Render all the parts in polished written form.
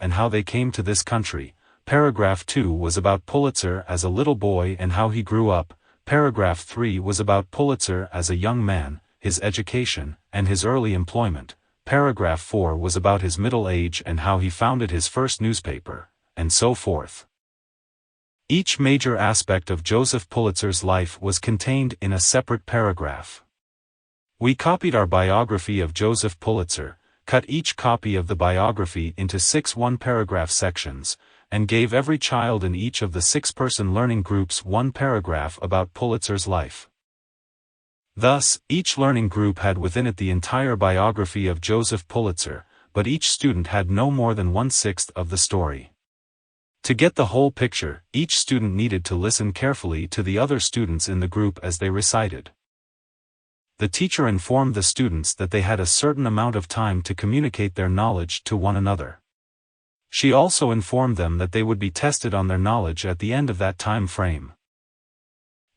and how they came to this country. Paragraph 2 was about Pulitzer as a little boy and how he grew up. Paragraph 3 was about Pulitzer as a young man, his education, and his early employment. Paragraph 4 was about his middle age and how he founded his first newspaper, and so forth. Each major aspect of Joseph Pulitzer's life was contained in a separate paragraph. We copied our biography of Joseph Pulitzer, cut each copy of the biography into 6 one-paragraph sections, and gave every child in each of the 6-person learning groups one paragraph about Pulitzer's life. Thus, each learning group had within it the entire biography of Joseph Pulitzer, but each student had no more than 1/6 of the story. To get the whole picture, each student needed to listen carefully to the other students in the group as they recited. The teacher informed the students that they had a certain amount of time to communicate their knowledge to one another. She also informed them that they would be tested on their knowledge at the end of that time frame.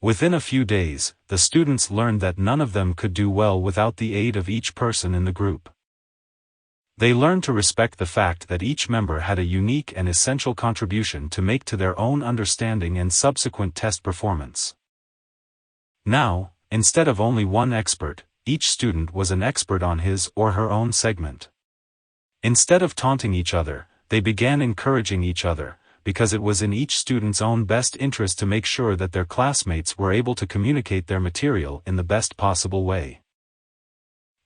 Within a few days, the students learned that none of them could do well without the aid of each person in the group. They learned to respect the fact that each member had a unique and essential contribution to make to their own understanding and subsequent test performance. Now, instead of only one expert, each student was an expert on his or her own segment. Instead of taunting each other, they began encouraging each other, because it was in each student's own best interest to make sure that their classmates were able to communicate their material in the best possible way.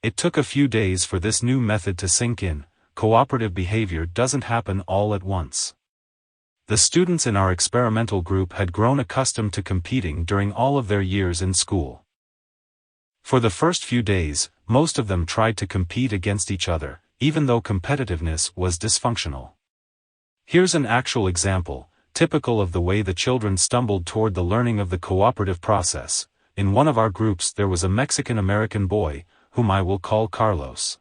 It took a few days for this new method to sink in. Cooperative behavior doesn't happen all at once. The students in our experimental group had grown accustomed to competing during all of their years in school. For the first few days, most of them tried to compete against each other, even though competitiveness was dysfunctional. Here's an actual example, typical of the way the children stumbled toward the learning of the cooperative process. In one of our groups there was a Mexican-American boy, whom I will call Carlos.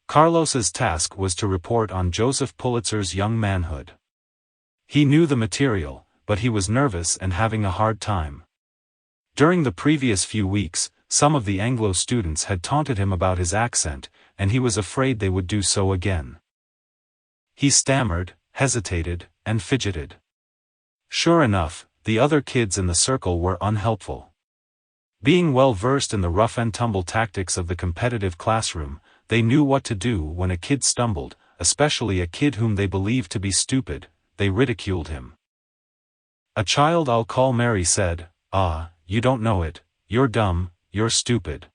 Carlos's task was to report on Joseph Pulitzer's young manhood. He knew the material, but he was nervous and having a hard time. During the previous few weeks, some of the Anglo students had taunted him about his accent, and he was afraid they would do so again. He stammered, hesitated, and fidgeted. Sure enough, the other kids in the circle were unhelpful. Being well versed in the rough-and-tumble tactics of the competitive classroom, they knew what to do when a kid stumbled, especially a kid whom they believed to be stupid. They ridiculed him. A child I'll call Mary said, "Ah, you don't know it, you're dumb, you're stupid.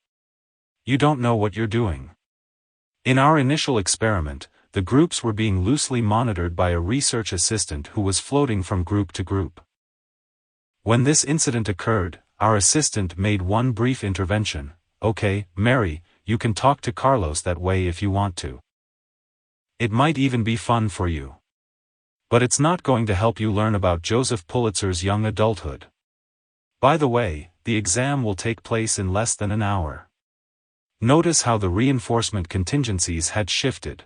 You don't know what you're doing." In our initial experiment, the groups were being loosely monitored by a research assistant who was floating from group to group. When this incident occurred, our assistant made one brief intervention. "Okay, Mary, you can talk to Carlos that way if you want to. It might even be fun for you. But it's not going to help you learn about Joseph Pulitzer's young adulthood. By the way, the exam will take place in less than an hour." Notice how the reinforcement contingencies had shifted.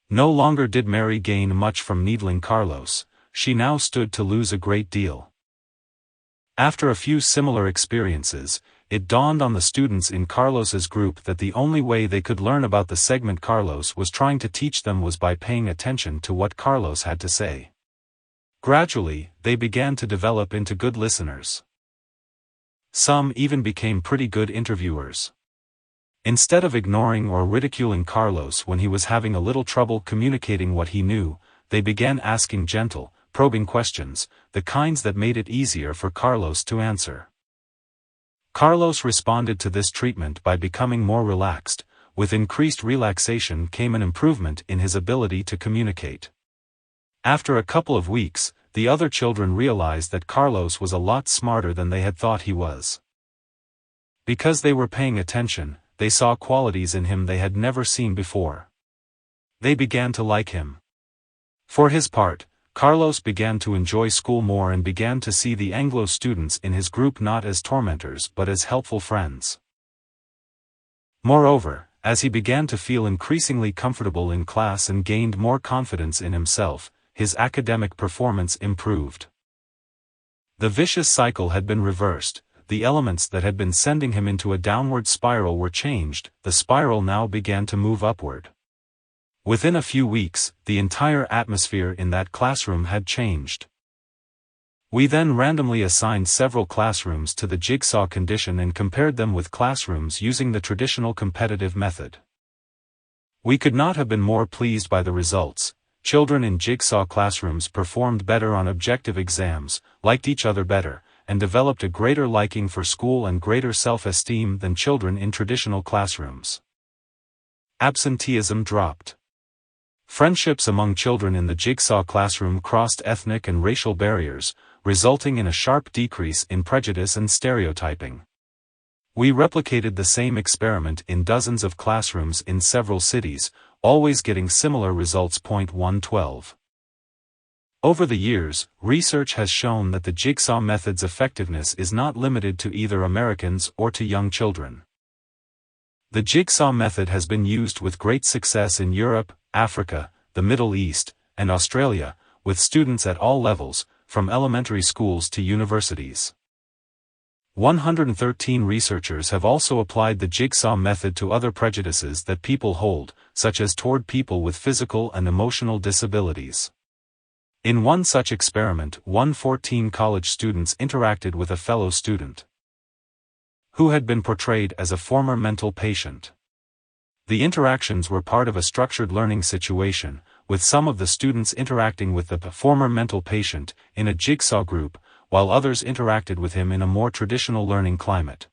No longer did Mary gain much from needling Carlos, she now stood to lose a great deal. After a few similar experiences, it dawned on the students in Carlos's group that the only way they could learn about the segment Carlos was trying to teach them was by paying attention to what Carlos had to say. Gradually, they began to develop into good listeners. Some even became pretty good interviewers. Instead of ignoring or ridiculing Carlos when he was having a little trouble communicating what he knew, they began asking gentle, probing questions, the kinds that made it easier for Carlos to answer. Carlos responded to this treatment by becoming more relaxed. With increased relaxation came an improvement in his ability to communicate. After a couple of weeks, the other children realized that Carlos was a lot smarter than they had thought he was. Because they were paying attention, they saw qualities in him they had never seen before. They began to like him. For his part, Carlos began to enjoy school more and began to see the Anglo students in his group not as tormentors but as helpful friends. Moreover, as he began to feel increasingly comfortable in class and gained more confidence in himself, his academic performance improved. The vicious cycle had been reversed. The elements that had been sending him into a downward spiral were changed. The spiral now began to move upward. Within a few weeks, the entire atmosphere in that classroom had changed. We then randomly assigned several classrooms to the Jigsaw condition and compared them with classrooms using the traditional competitive method. We could not have been more pleased by the results. Children in Jigsaw classrooms performed better on objective exams, liked each other better, and developed a greater liking for school and greater self-esteem than children in traditional classrooms. Absenteeism dropped. Friendships among children in the Jigsaw classroom crossed ethnic and racial barriers, resulting in a sharp decrease in prejudice and stereotyping. We replicated the same experiment in dozens of classrooms in several cities, always getting similar results. 112. Over the years, research has shown that the Jigsaw method's effectiveness is not limited to either Americans or to young children. The Jigsaw method has been used with great success in Europe, Africa, the Middle East, and Australia, with students at all levels, from elementary schools to universities. 113 researchers have also applied the Jigsaw method to other prejudices that people hold, such as toward people with physical and emotional disabilities. In one such experiment, 114 college students interacted with a fellow student who had been portrayed as a former mental patient. The interactions were part of a structured learning situation, with some of the students interacting with the former mental patient in a Jigsaw group, while others interacted with him in a more traditional learning climate.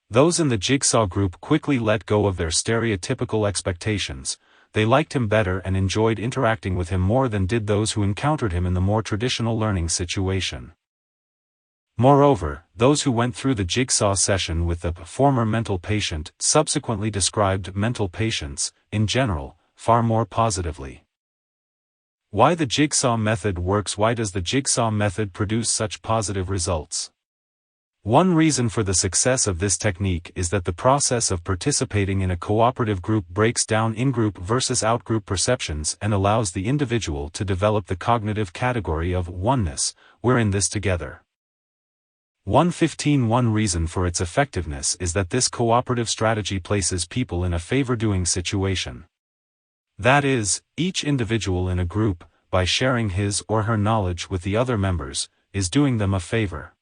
Those in the Jigsaw group quickly let go of their stereotypical expectations. They liked him better and enjoyed interacting with him more than did those who encountered him in the more traditional learning situation. Moreover, those who went through the Jigsaw session with the former mental patient subsequently described mental patients, in general, far more positively. Why the Jigsaw method works? Why does the Jigsaw method produce such positive results? One reason for the success of this technique is that the process of participating in a cooperative group breaks down in-group versus out-group perceptions and allows the individual to develop the cognitive category of oneness, we're in this together. 115. One reason for its effectiveness is that this cooperative strategy places people in a favor-doing situation. That is, each individual in a group, by sharing his or her knowledge with the other members, is doing them a favor.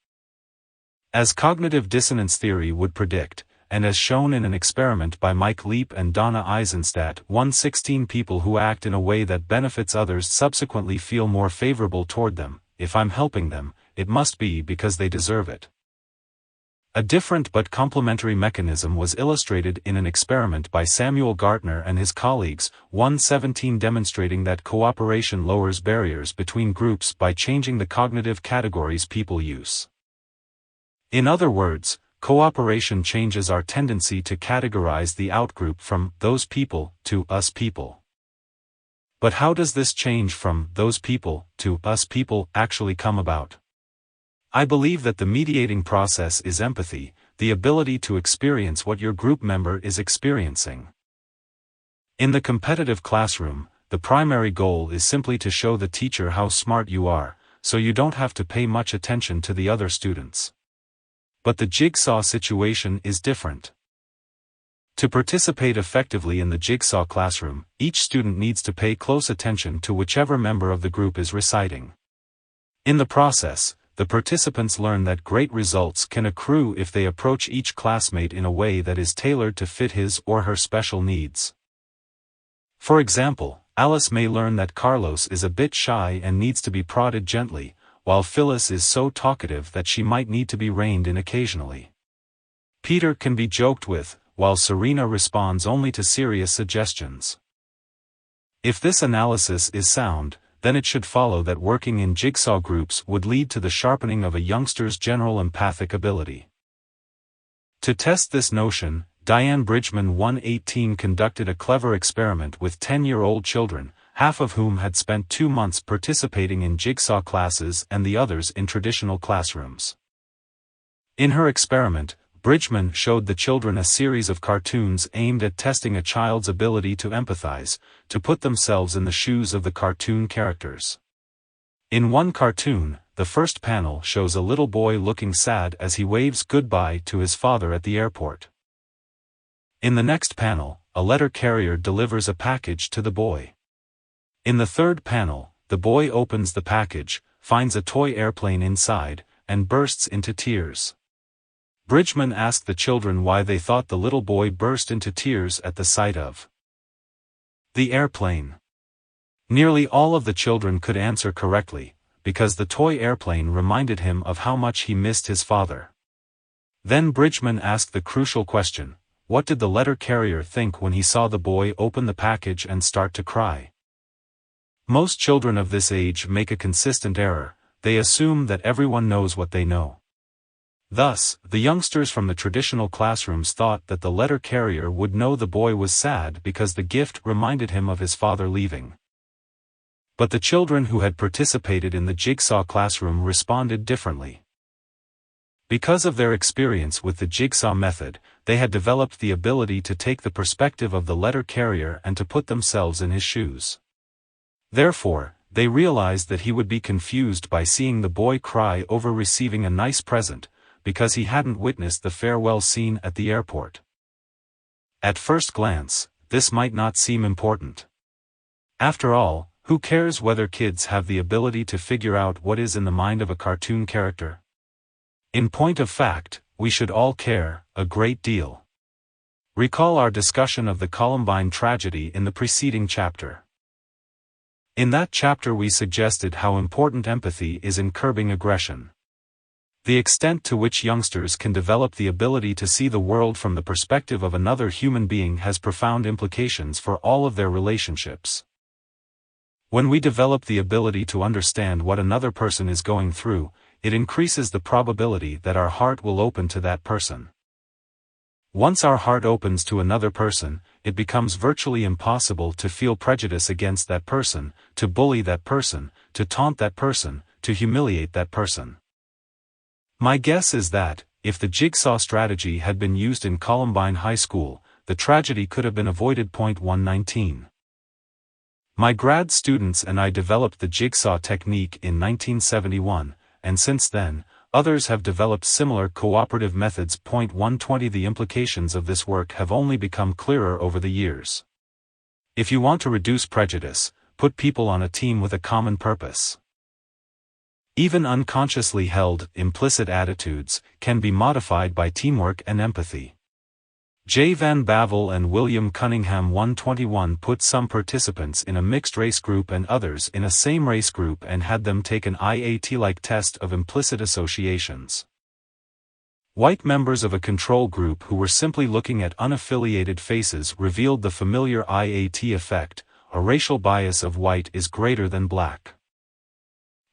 As cognitive dissonance theory would predict, and as shown in an experiment by Mike Leap and Donna Eisenstadt, 116 people who act in a way that benefits others subsequently feel more favorable toward them. If I'm helping them, it must be because they deserve it. A different but complementary mechanism was illustrated in an experiment by Samuel Gartner and his colleagues, 117, demonstrating that cooperation lowers barriers between groups by changing the cognitive categories people use. In other words, cooperation changes our tendency to categorize the outgroup from those people to us people. But how does this change from those people to us people actually come about? I believe that the mediating process is empathy, the ability to experience what your group member is experiencing. In the competitive classroom, the primary goal is simply to show the teacher how smart you are, so you don't have to pay much attention to the other students. But the Jigsaw situation is different. To participate effectively in the Jigsaw classroom, each student needs to pay close attention to whichever member of the group is reciting. In the process, the participants learn that great results can accrue if they approach each classmate in a way that is tailored to fit his or her special needs. For example, Alice may learn that Carlos is a bit shy and needs to be prodded gently, while Phyllis is so talkative that she might need to be reined in occasionally. Peter can be joked with, while Serena responds only to serious suggestions. If this analysis is sound, then it should follow that working in Jigsaw groups would lead to the sharpening of a youngster's general empathic ability. To test this notion, Diane Bridgman 118 conducted a clever experiment with 10-year-old children, half of whom had spent 2 months participating in Jigsaw classes and the others in traditional classrooms. In her experiment, Bridgman showed the children a series of cartoons aimed at testing a child's ability to empathize, to put themselves in the shoes of the cartoon characters. In one cartoon, the first panel shows a little boy looking sad as he waves goodbye to his father at the airport. In the next panel, a letter carrier delivers a package to the boy. In the third panel, the boy opens the package, finds a toy airplane inside, and bursts into tears. Bridgman asked the children why they thought the little boy burst into tears at the sight of the airplane. Nearly all of the children could answer correctly, because the toy airplane reminded him of how much he missed his father. Then Bridgman asked the crucial question, what did the letter carrier think when he saw the boy open the package and start to cry? Most children of this age make a consistent error, they assume that everyone knows what they know. Thus, the youngsters from the traditional classrooms thought that the letter carrier would know the boy was sad because the gift reminded him of his father leaving. But the children who had participated in the Jigsaw classroom responded differently. Because of their experience with the Jigsaw method, they had developed the ability to take the perspective of the letter carrier and to put themselves in his shoes. Therefore, they realized that he would be confused by seeing the boy cry over receiving a nice present, because he hadn't witnessed the farewell scene at the airport. At first glance, this might not seem important. After all, who cares whether kids have the ability to figure out what is in the mind of a cartoon character? In point of fact, we should all care, a great deal. Recall our discussion of the Columbine tragedy in the preceding chapter. In that chapter we suggested how important empathy is in curbing aggression. The extent to which youngsters can develop the ability to see the world from the perspective of another human being has profound implications for all of their relationships. When we develop the ability to understand what another person is going through, it increases the probability that our heart will open to that person. Once our heart opens to another person, it becomes virtually impossible to feel prejudice against that person, to bully that person, to taunt that person, to humiliate that person. My guess is that, if the Jigsaw strategy had been used in Columbine High School, the tragedy could have been avoided. 119. My grad students and I developed the Jigsaw technique in 1971, and since then, others have developed similar cooperative methods. 120 The implications of this work have only become clearer over the years. If you want to reduce prejudice, put people on a team with a common purpose. Even unconsciously held, implicit attitudes can be modified by teamwork and empathy. J. Van Bavel and William Cunningham 121 put some participants in a mixed-race group and others in a same-race group and had them take an IAT-like test of implicit associations. White members of a control group who were simply looking at unaffiliated faces revealed the familiar IAT effect, a racial bias of white is greater than black.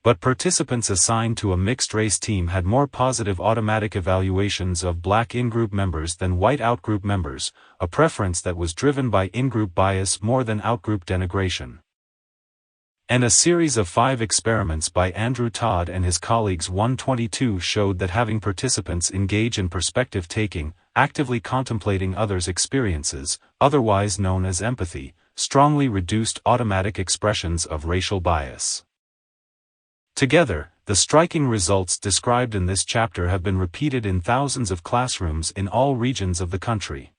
But participants assigned to a mixed-race team had more positive automatic evaluations of black in-group members than white out-group members, a preference that was driven by in-group bias more than out-group denigration. And a series of 5 experiments by Andrew Todd and his colleagues 122 showed that having participants engage in perspective-taking, actively contemplating others' experiences, otherwise known as empathy, strongly reduced automatic expressions of racial bias. Together, the striking results described in this chapter have been repeated in thousands of classrooms in all regions of the country.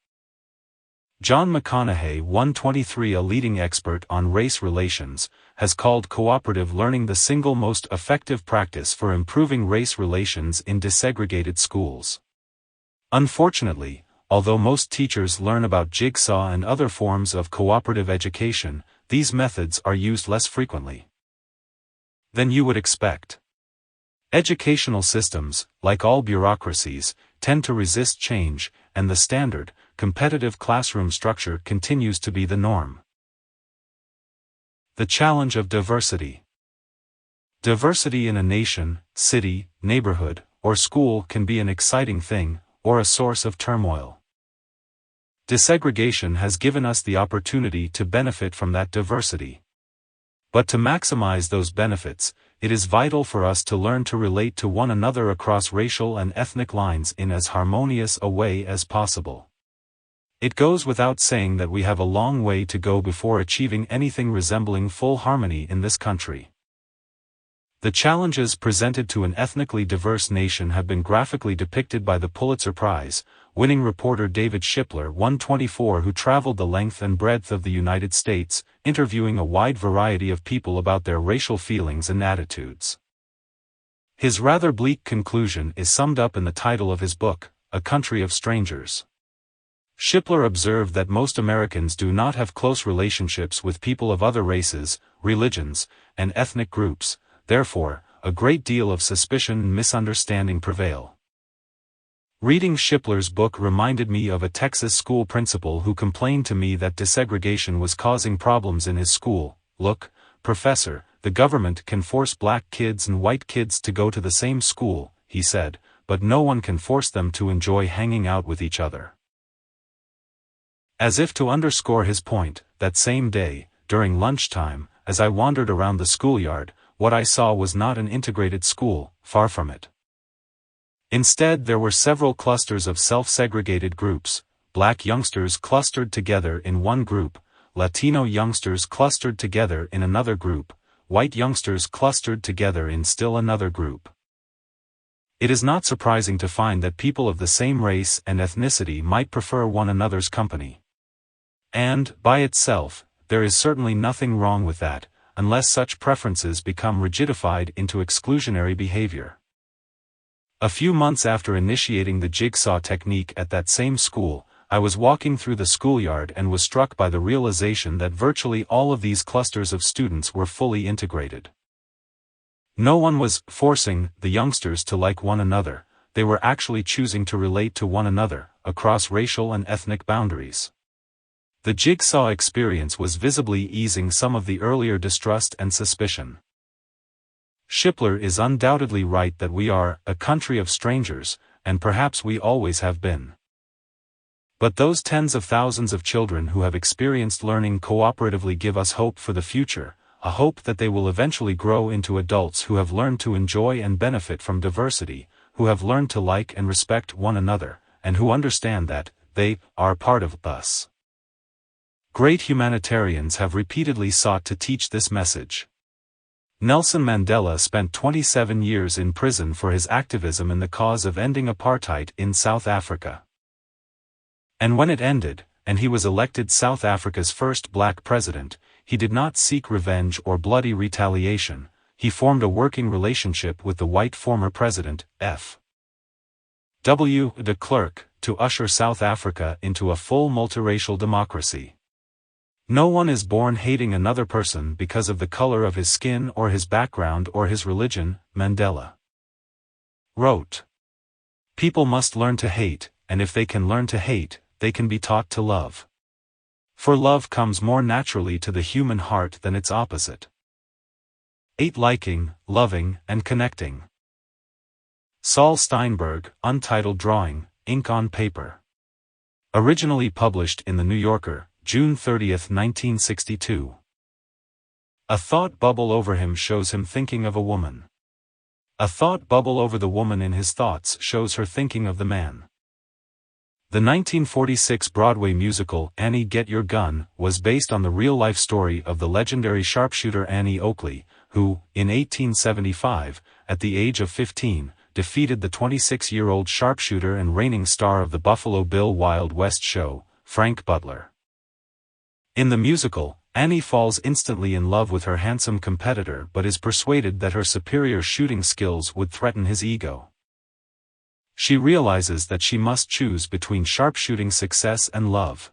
John McConaughey 123, a leading expert on race relations, has called cooperative learning the single most effective practice for improving race relations in desegregated schools. Unfortunately, although most teachers learn about Jigsaw and other forms of cooperative education, these methods are used less frequently than you would expect. Educational systems, like all bureaucracies, tend to resist change, and the standard, competitive classroom structure continues to be the norm. The challenge of diversity. Diversity in a nation, city, neighborhood, or school can be an exciting thing, or a source of turmoil. Desegregation has given us the opportunity to benefit from that diversity. But to maximize those benefits, it is vital for us to learn to relate to one another across racial and ethnic lines in as harmonious a way as possible. It goes without saying that we have a long way to go before achieving anything resembling full harmony in this country. The challenges presented to an ethnically diverse nation have been graphically depicted by the Pulitzer Prize, winning reporter David Shipler 124 who traveled the length and breadth of the United States, interviewing a wide variety of people about their racial feelings and attitudes. His rather bleak conclusion is summed up in the title of his book, A Country of Strangers. Shipler observed that most Americans do not have close relationships with people of other races, religions, and ethnic groups, therefore, a great deal of suspicion and misunderstanding prevail. Reading Shipler's book reminded me of a Texas school principal who complained to me that desegregation was causing problems in his school. "Look, professor, the government can force black kids and white kids to go to the same school," he said, "but no one can force them to enjoy hanging out with each other." As if to underscore his point, that same day, during lunchtime, as I wandered around the schoolyard, what I saw was not an integrated school, far from it. Instead there were several clusters of self-segregated groups, black youngsters clustered together in one group, Latino youngsters clustered together in another group, white youngsters clustered together in still another group. It is not surprising to find that people of the same race and ethnicity might prefer one another's company. And, by itself, there is certainly nothing wrong with that, unless such preferences become rigidified into exclusionary behavior. A few months after initiating the Jigsaw technique at that same school, I was walking through the schoolyard and was struck by the realization that virtually all of these clusters of students were fully integrated. No one was forcing the youngsters to like one another, they were actually choosing to relate to one another, across racial and ethnic boundaries. The Jigsaw experience was visibly easing some of the earlier distrust and suspicion. Shipler is undoubtedly right that we are a country of strangers, and perhaps we always have been. But those tens of thousands of children who have experienced learning cooperatively give us hope for the future, a hope that they will eventually grow into adults who have learned to enjoy and benefit from diversity, who have learned to like and respect one another, and who understand that they are part of us. Great humanitarians have repeatedly sought to teach this message. Nelson Mandela spent 27 years in prison for his activism in the cause of ending apartheid in South Africa. And when it ended, and he was elected South Africa's first black president, he did not seek revenge or bloody retaliation, he formed a working relationship with the white former president, F. W. de Klerk, to usher South Africa into a full multiracial democracy. No one is born hating another person because of the color of his skin or his background or his religion, Mandela wrote. People must learn to hate, and if they can learn to hate, they can be taught to love. For love comes more naturally to the human heart than its opposite. 8. Liking, loving, and connecting. Saul Steinberg, Untitled Drawing, Ink on Paper. Originally published in The New Yorker, June 30, 1962. A thought bubble over him shows him thinking of a woman. A thought bubble over the woman in his thoughts shows her thinking of the man. The 1946 Broadway musical Annie Get Your Gun was based on the real-life story of the legendary sharpshooter Annie Oakley, who, in 1875, at the age of 15, defeated the 26-year-old sharpshooter and reigning star of the Buffalo Bill Wild West show, Frank Butler. In the musical, Annie falls instantly in love with her handsome competitor but is persuaded that her superior shooting skills would threaten his ego. She realizes that she must choose between sharpshooting success and love.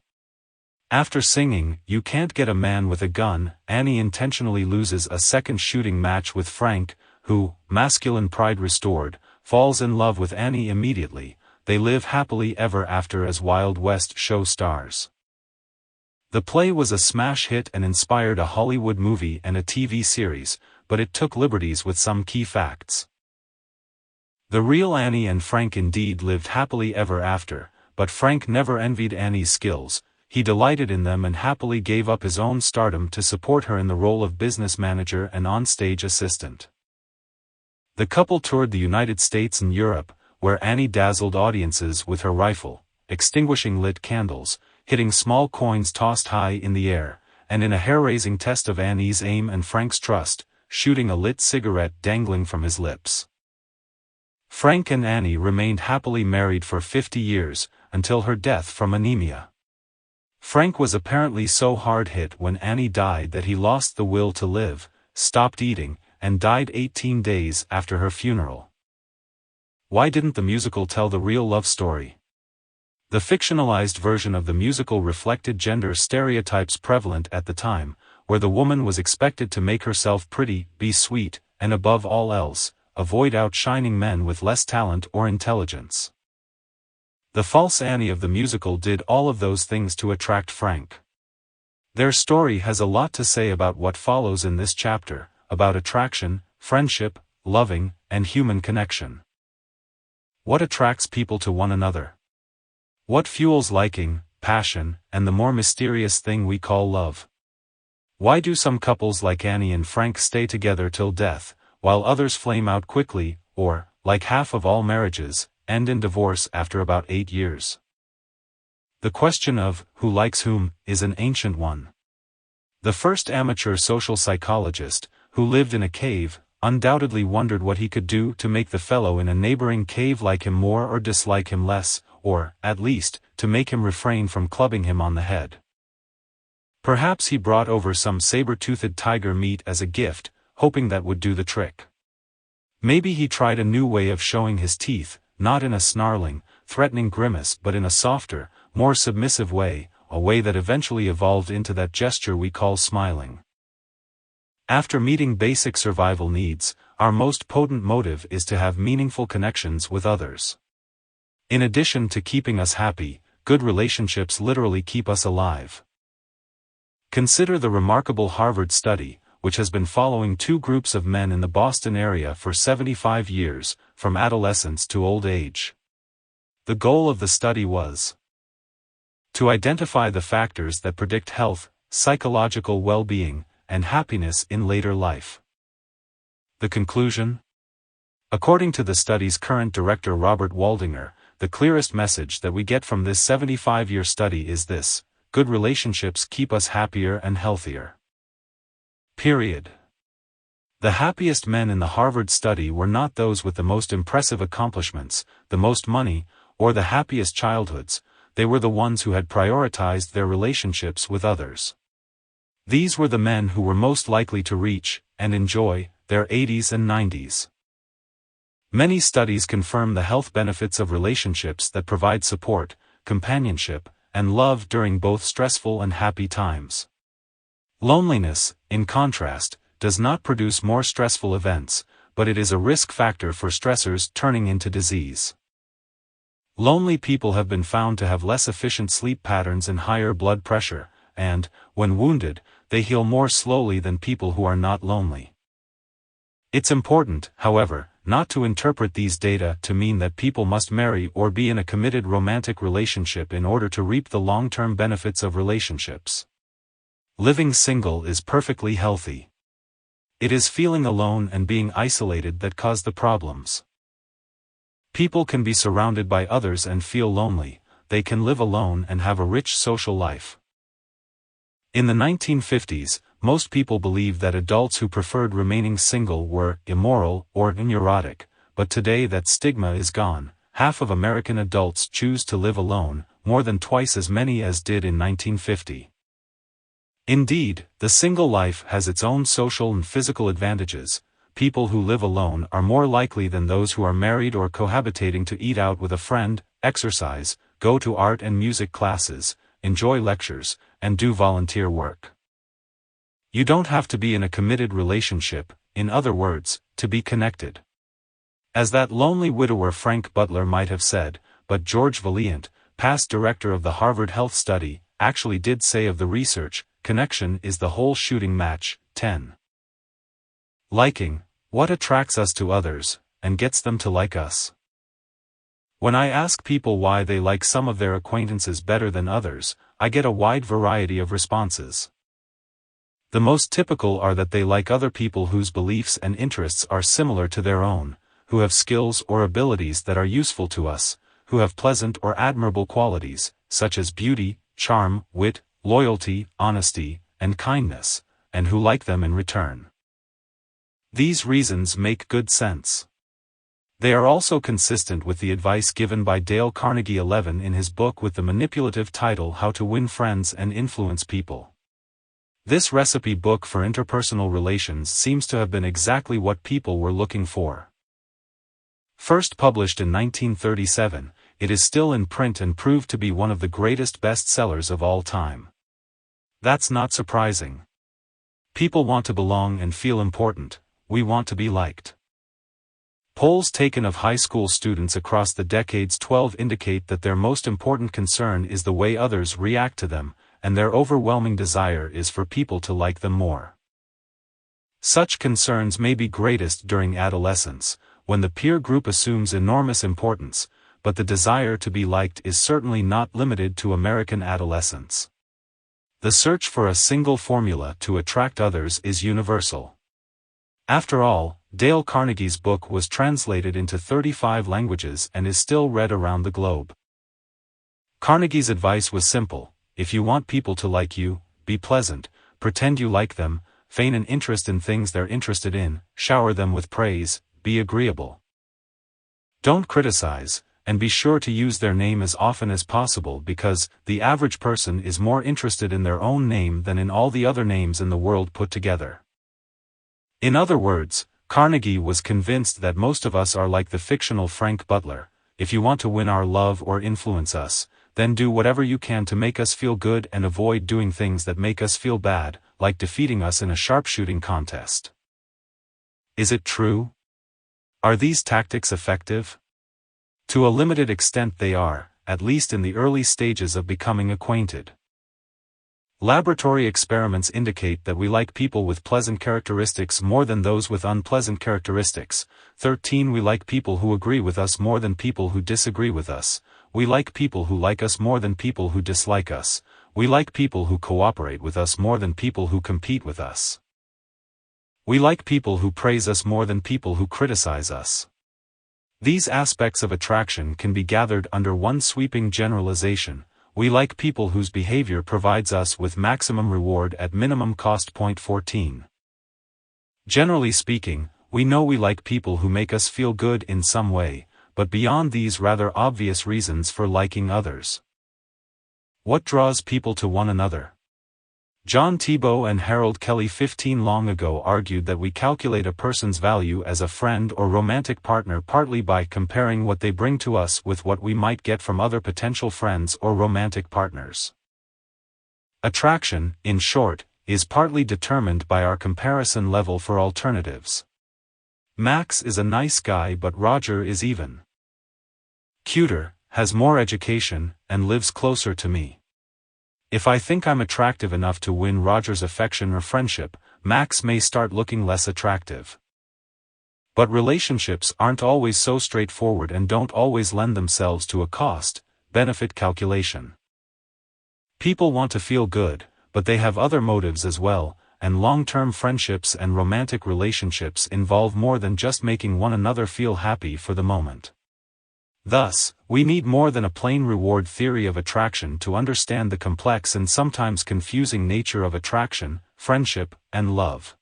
After singing, "You Can't Get a Man with a Gun," Annie intentionally loses a second shooting match with Frank, who, masculine pride restored, falls in love with Annie immediately. They live happily ever after as Wild West show stars. The play was a smash hit and inspired a Hollywood movie and a TV series, but it took liberties with some key facts. The real Annie and Frank indeed lived happily ever after, but Frank never envied Annie's skills, he delighted in them and happily gave up his own stardom to support her in the role of business manager and on-stage assistant. The couple toured the United States and Europe, where Annie dazzled audiences with her rifle, extinguishing lit candles, hitting small coins tossed high in the air, and in a hair-raising test of Annie's aim and Frank's trust, shooting a lit cigarette dangling from his lips. Frank and Annie remained happily married for 50 years, until her death from anemia. Frank was apparently so hard hit when Annie died that he lost the will to live, stopped eating, and died 18 days after her funeral. Why didn't the musical tell the real love story? The fictionalized version of the musical reflected gender stereotypes prevalent at the time, where the woman was expected to make herself pretty, be sweet, and above all else, avoid outshining men with less talent or intelligence. The false Annie of the musical did all of those things to attract Frank. Their story has a lot to say about what follows in this chapter, about attraction, friendship, loving, and human connection. What attracts people to one another? What fuels liking, passion, and the more mysterious thing we call love? Why do some couples like Annie and Frank stay together till death, while others flame out quickly, or, like half of all marriages, end in divorce after about 8 years? The question of who likes whom is an ancient one. The first amateur social psychologist, who lived in a cave, undoubtedly wondered what he could do to make the fellow in a neighboring cave like him more or dislike him less, or, at least, to make him refrain from clubbing him on the head. Perhaps he brought over some saber-toothed tiger meat as a gift, hoping that would do the trick. Maybe he tried a new way of showing his teeth, not in a snarling, threatening grimace but in a softer, more submissive way, a way that eventually evolved into that gesture we call smiling. After meeting basic survival needs, our most potent motive is to have meaningful connections with others. In addition to keeping us happy, good relationships literally keep us alive. Consider the remarkable Harvard study, which has been following 2 groups of men in the Boston area for 75 years, from adolescence to old age. The goal of the study was to identify the factors that predict health, psychological well-being, and happiness in later life. The conclusion? According to the study's current director Robert Waldinger, the clearest message that we get from this 75-year study is this: good relationships keep us happier and healthier. Period. The happiest men in the Harvard study were not those with the most impressive accomplishments, the most money, or the happiest childhoods. They were the ones who had prioritized their relationships with others. These were the men who were most likely to reach, and enjoy, their 80s and 90s. Many studies confirm the health benefits of relationships that provide support, companionship, and love during both stressful and happy times. Loneliness, in contrast, does not produce more stressful events, but it is a risk factor for stressors turning into disease. Lonely people have been found to have less efficient sleep patterns and higher blood pressure, and, when wounded, they heal more slowly than people who are not lonely. It's important, however, not to interpret these data to mean that people must marry or be in a committed romantic relationship in order to reap the long-term benefits of relationships. Living single is perfectly healthy. It is feeling alone and being isolated that cause the problems. People can be surrounded by others and feel lonely. They can live alone and have a rich social life. In the 1950s, most people believed that adults who preferred remaining single were immoral or neurotic, but today that stigma is gone. Half of American adults choose to live alone, more than twice as many as did in 1950. Indeed, the single life has its own social and physical advantages. People who live alone are more likely than those who are married or cohabitating to eat out with a friend, exercise, go to art and music classes, enjoy lectures, and do volunteer work. You don't have to be in a committed relationship, in other words, to be connected. As that lonely widower Frank Butler might have said, but George Valiant, past director of the Harvard Health Study, actually did say of the research, connection is the whole shooting match. 10. Liking, what attracts us to others, and gets them to like us? When I ask people why they like some of their acquaintances better than others, I get a wide variety of responses. The most typical are that they like other people whose beliefs and interests are similar to their own, who have skills or abilities that are useful to us, who have pleasant or admirable qualities, such as beauty, charm, wit, loyalty, honesty, and kindness, and who like them in return. These reasons make good sense. They are also consistent with the advice given by Dale Carnegie 11 in his book with the manipulative title How to Win Friends and Influence People. This recipe book for interpersonal relations seems to have been exactly what people were looking for. First published in 1937, it is still in print and proved to be one of the greatest bestsellers of all time. That's not surprising. People want to belong and feel important. We want to be liked. Polls taken of high school students across the decades 12 indicate that their most important concern is the way others react to them, and their overwhelming desire is for people to like them more. Such concerns may be greatest during adolescence, when the peer group assumes enormous importance, but the desire to be liked is certainly not limited to American adolescents. The search for a single formula to attract others is universal. After all, Dale Carnegie's book was translated into 35 languages and is still read around the globe. Carnegie's advice was simple: if you want people to like you, be pleasant, pretend you like them, feign an interest in things they're interested in, shower them with praise, be agreeable. Don't criticize, and be sure to use their name as often as possible because the average person is more interested in their own name than in all the other names in the world put together. In other words, Carnegie was convinced that most of us are like the fictional Frank Butler: if you want to win our love or influence us, then do whatever you can to make us feel good and avoid doing things that make us feel bad, like defeating us in a sharpshooting contest. Is it true? Are these tactics effective? To a limited extent they are, at least in the early stages of becoming acquainted. Laboratory experiments indicate that we like people with pleasant characteristics more than those with unpleasant characteristics. 13 We like people who agree with us more than people who disagree with us. We like people who like us more than people who dislike us. We like people who cooperate with us more than people who compete with us. We like people who praise us more than people who criticize us. These aspects of attraction can be gathered under one sweeping generalization: we like people whose behavior provides us with maximum reward at minimum cost. 14. Generally speaking, we know we like people who make us feel good in some way, but beyond these rather obvious reasons for liking others. What draws people to one another? John Thibault and Harold Kelly 15 long ago argued that we calculate a person's value as a friend or romantic partner partly by comparing what they bring to us with what we might get from other potential friends or romantic partners. Attraction, in short, is partly determined by our comparison level for alternatives. Max is a nice guy but Roger is even cuter, has more education, and lives closer to me. If I think I'm attractive enough to win Roger's affection or friendship, Max may start looking less attractive. But relationships aren't always so straightforward and don't always lend themselves to a cost-benefit calculation. People want to feel good, but they have other motives as well, and long-term friendships and romantic relationships involve more than just making one another feel happy for the moment. Thus, we need more than a plain reward theory of attraction to understand the complex and sometimes confusing nature of attraction, friendship, and love.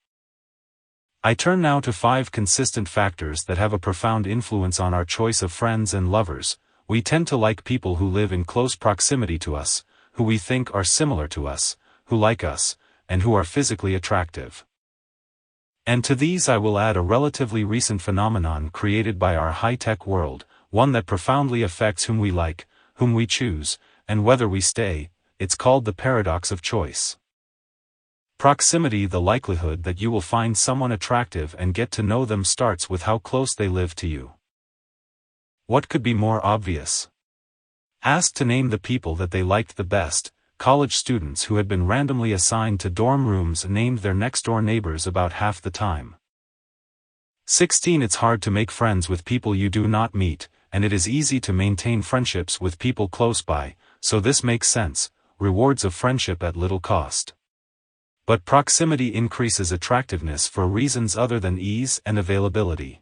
I turn now to 5 consistent factors that have a profound influence on our choice of friends and lovers. We tend to like people who live in close proximity to us, who we think are similar to us, who like us, and who are physically attractive. And to these I will add a relatively recent phenomenon created by our high-tech world, one that profoundly affects whom we like, whom we choose, and whether we stay. It's called the paradox of choice. Proximity: the likelihood that you will find someone attractive and get to know them starts with how close they live to you. What could be more obvious? Asked to name the people that they liked the best, college students who had been randomly assigned to dorm rooms named their next-door neighbors about half the time. 16 It's hard to make friends with people you do not meet, and it is easy to maintain friendships with people close by, so this makes sense: rewards of friendship at little cost. But proximity increases attractiveness for reasons other than ease and availability.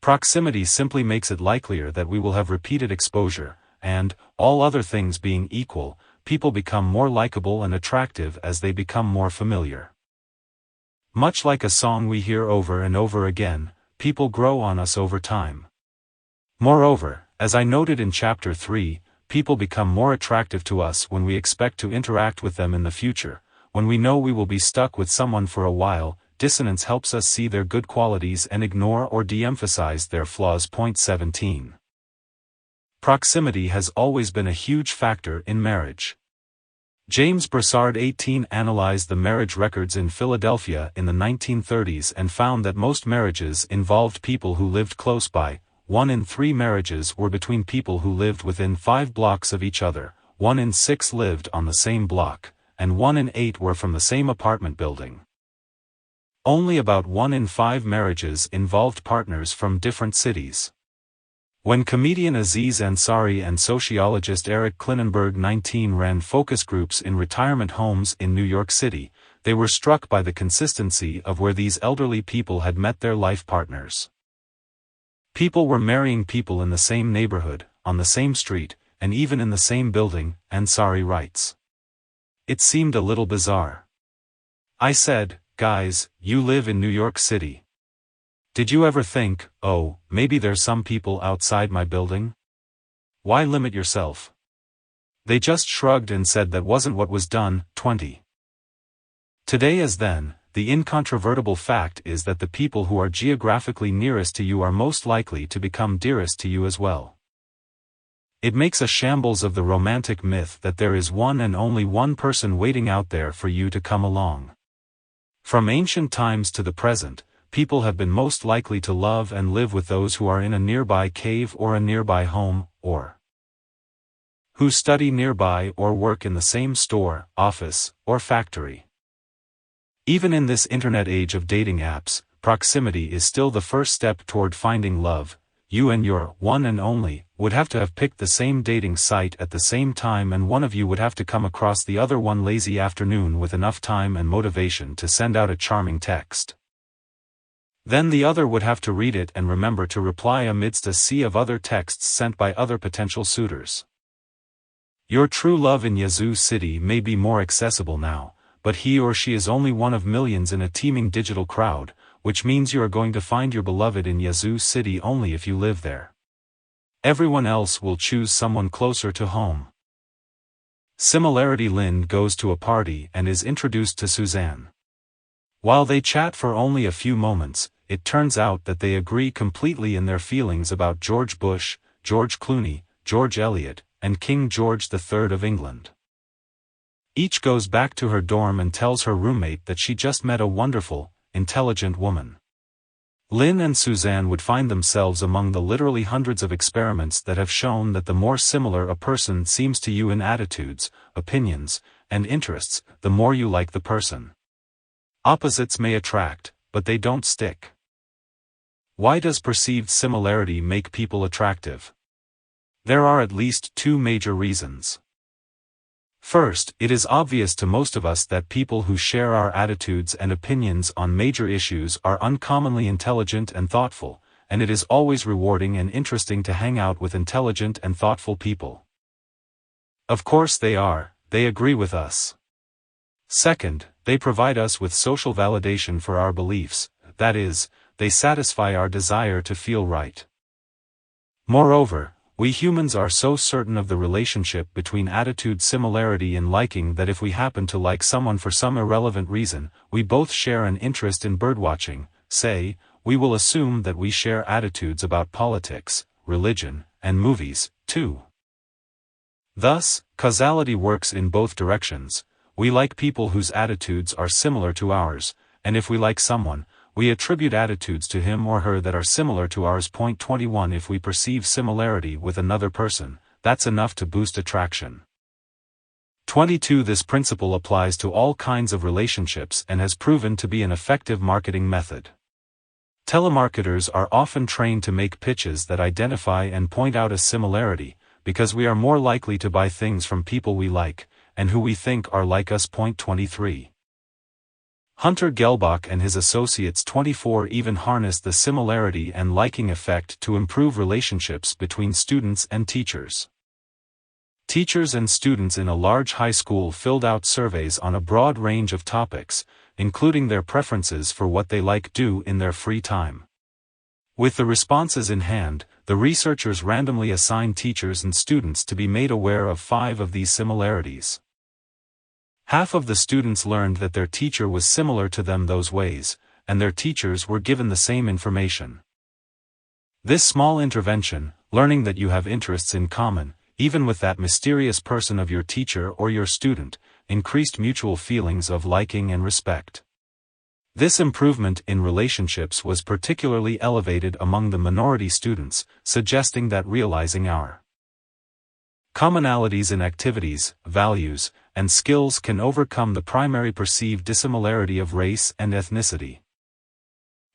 Proximity simply makes it likelier that we will have repeated exposure, and, all other things being equal, people become more likable and attractive as they become more familiar. Much like a song we hear over and over again, people grow on us over time. Moreover, as I noted in Chapter 3, people become more attractive to us when we expect to interact with them in the future. When we know we will be stuck with someone for a while, dissonance helps us see their good qualities and ignore or de-emphasize their flaws. Point 17. Proximity has always been a huge factor in marriage. James Broussard 18 analyzed the marriage records in Philadelphia in the 1930s and found that most marriages involved people who lived close by. 1 in 3 marriages were between people who lived within 5 blocks of each other, 1 in 6 lived on the same block, and 1 in 8 were from the same apartment building. Only about 1 in 5 marriages involved partners from different cities. When comedian Aziz Ansari and sociologist Eric Klinenberg 19 ran focus groups in retirement homes in New York City, they were struck by the consistency of where these elderly people had met their life partners. People were marrying people in the same neighborhood, on the same street, and even in the same building, Ansari writes. It seemed a little bizarre. I said, guys, you live in New York City. Did you ever think, oh, maybe there's some people outside my building? Why limit yourself? They just shrugged and said that wasn't what was done. 20. Today as then, the incontrovertible fact is that the people who are geographically nearest to you are most likely to become dearest to you as well. It makes a shambles of the romantic myth that there is one and only one person waiting out there for you to come along. From ancient times to the present, people have been most likely to love and live with those who are in a nearby cave or a nearby home, or who study nearby or work in the same store, office, or factory. Even in this internet age of dating apps, proximity is still the first step toward finding love. You and your one and only would have to have picked the same dating site at the same time, and one of you would have to come across the other one lazy afternoon with enough time and motivation to send out a charming text. Then the other would have to read it and remember to reply amidst a sea of other texts sent by other potential suitors. Your true love in Yazoo City may be more accessible now, but he or she is only one of millions in a teeming digital crowd, which means you are going to find your beloved in Yazoo City only if you live there. Everyone else will choose someone closer to home. Similarity. Lynn goes to a party and is introduced to Suzanne. While they chat for only a few moments, it turns out that they agree completely in their feelings about George Bush, George Clooney, George Eliot, and King George III of England. Each goes back to her dorm and tells her roommate that she just met a wonderful, intelligent woman. Lynn and Suzanne would find themselves among the literally hundreds of experiments that have shown that the more similar a person seems to you in attitudes, opinions, and interests, the more you like the person. Opposites may attract, but they don't stick. Why does perceived similarity make people attractive? There are at least 2 major reasons. First, it is obvious to most of us that people who share our attitudes and opinions on major issues are uncommonly intelligent and thoughtful, and it is always rewarding and interesting to hang out with intelligent and thoughtful people. Of course they agree with us. Second, they provide us with social validation for our beliefs, that is, they satisfy our desire to feel right. Moreover, we humans are so certain of the relationship between attitude similarity and liking that if we happen to like someone for some irrelevant reason, we both share an interest in birdwatching, say, we will assume that we share attitudes about politics, religion, and movies, too. Thus, causality works in both directions. We like people whose attitudes are similar to ours, and if we like someone, we attribute attitudes to him or her that are similar to ours. Point 21. If we perceive similarity with another person, that's enough to boost attraction. 22. This principle applies to all kinds of relationships and has proven to be an effective marketing method. Telemarketers are often trained to make pitches that identify and point out a similarity, because we are more likely to buy things from people we like, and who we think are like us. Point 23. Hunter Gelbach and his associates 24 even harnessed the similarity and liking effect to improve relationships between students and teachers. Teachers and students in a large high school filled out surveys on a broad range of topics, including their preferences for what they like do in their free time. With the responses in hand, the researchers randomly assigned teachers and students to be made aware of 5 of these similarities. Half of the students learned that their teacher was similar to them those ways, and their teachers were given the same information. This small intervention, learning that you have interests in common, even with that mysterious person of your teacher or your student, increased mutual feelings of liking and respect. This improvement in relationships was particularly elevated among the minority students, suggesting that realizing our commonalities in activities, values, and skills can overcome the primary perceived dissimilarity of race and ethnicity.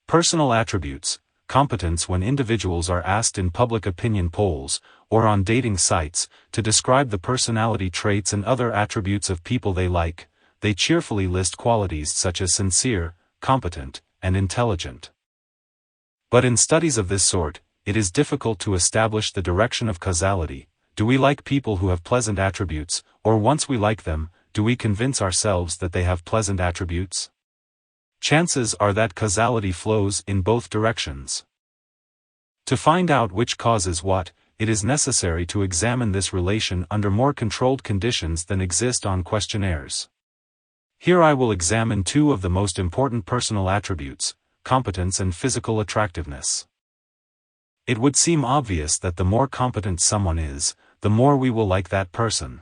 Personal attributes, competence. When individuals are asked in public opinion polls, or on dating sites, to describe the personality traits and other attributes of people they like, they cheerfully list qualities such as sincere, competent, and intelligent. But in studies of this sort, it is difficult to establish the direction of causality. Do we like people who have pleasant attributes, or once we like them, do we convince ourselves that they have pleasant attributes? Chances are that causality flows in both directions. To find out which causes what, it is necessary to examine this relation under more controlled conditions than exist on questionnaires. Here I will examine 2 of the most important personal attributes, competence and physical attractiveness. It would seem obvious that the more competent someone is, the more we will like that person.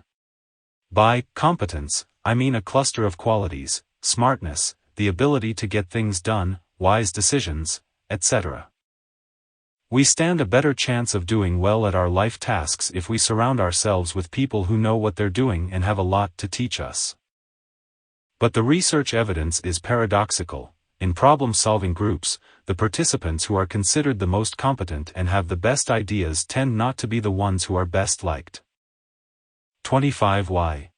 By competence, I mean a cluster of qualities: smartness, the ability to get things done, wise decisions, etc. We stand a better chance of doing well at our life tasks if we surround ourselves with people who know what they're doing and have a lot to teach us. But the research evidence is paradoxical. In problem-solving groups, the participants who are considered the most competent and have the best ideas tend not to be the ones who are best liked. 25 Why?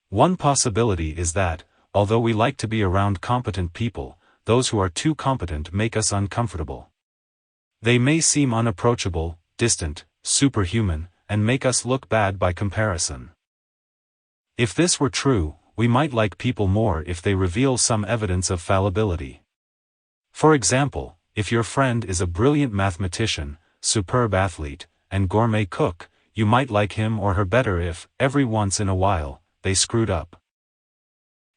One possibility is that, although we like to be around competent people, those who are too competent make us uncomfortable. They may seem unapproachable, distant, superhuman, and make us look bad by comparison. If this were true, we might like people more if they reveal some evidence of fallibility. For example, if your friend is a brilliant mathematician, superb athlete, and gourmet cook, you might like him or her better if, every once in a while, they screwed up.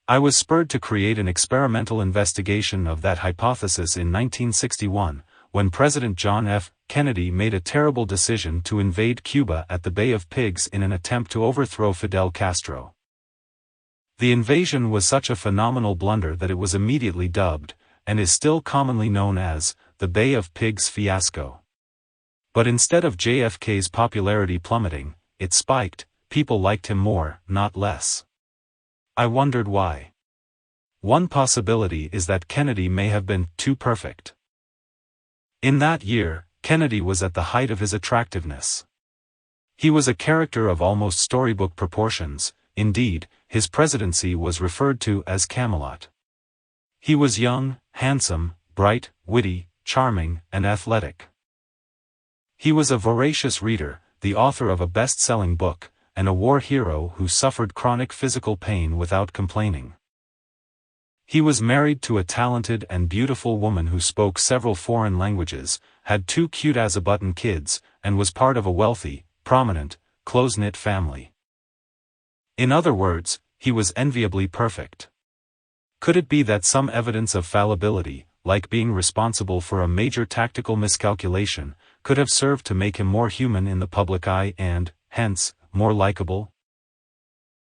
I was spurred to create an experimental investigation of that hypothesis in 1961, when President John F. Kennedy made a terrible decision to invade Cuba at the Bay of Pigs in an attempt to overthrow Fidel Castro. The invasion was such a phenomenal blunder that it was immediately dubbed, and is still commonly known as, the Bay of Pigs fiasco. But instead of JFK's popularity plummeting, it spiked. People liked him more, not less. I wondered why. One possibility is that Kennedy may have been too perfect. In that year, Kennedy was at the height of his attractiveness. He was a character of almost storybook proportions. Indeed, his presidency was referred to as Camelot. He was young, handsome, bright, witty, charming, and athletic. He was a voracious reader, the author of a best-selling book, and a war hero who suffered chronic physical pain without complaining. He was married to a talented and beautiful woman who spoke several foreign languages, had 2 cute-as-a-button kids, and was part of a wealthy, prominent, close-knit family. In other words, he was enviably perfect. Could it be that some evidence of fallibility, like being responsible for a major tactical miscalculation, could have served to make him more human in the public eye and, hence, more likable?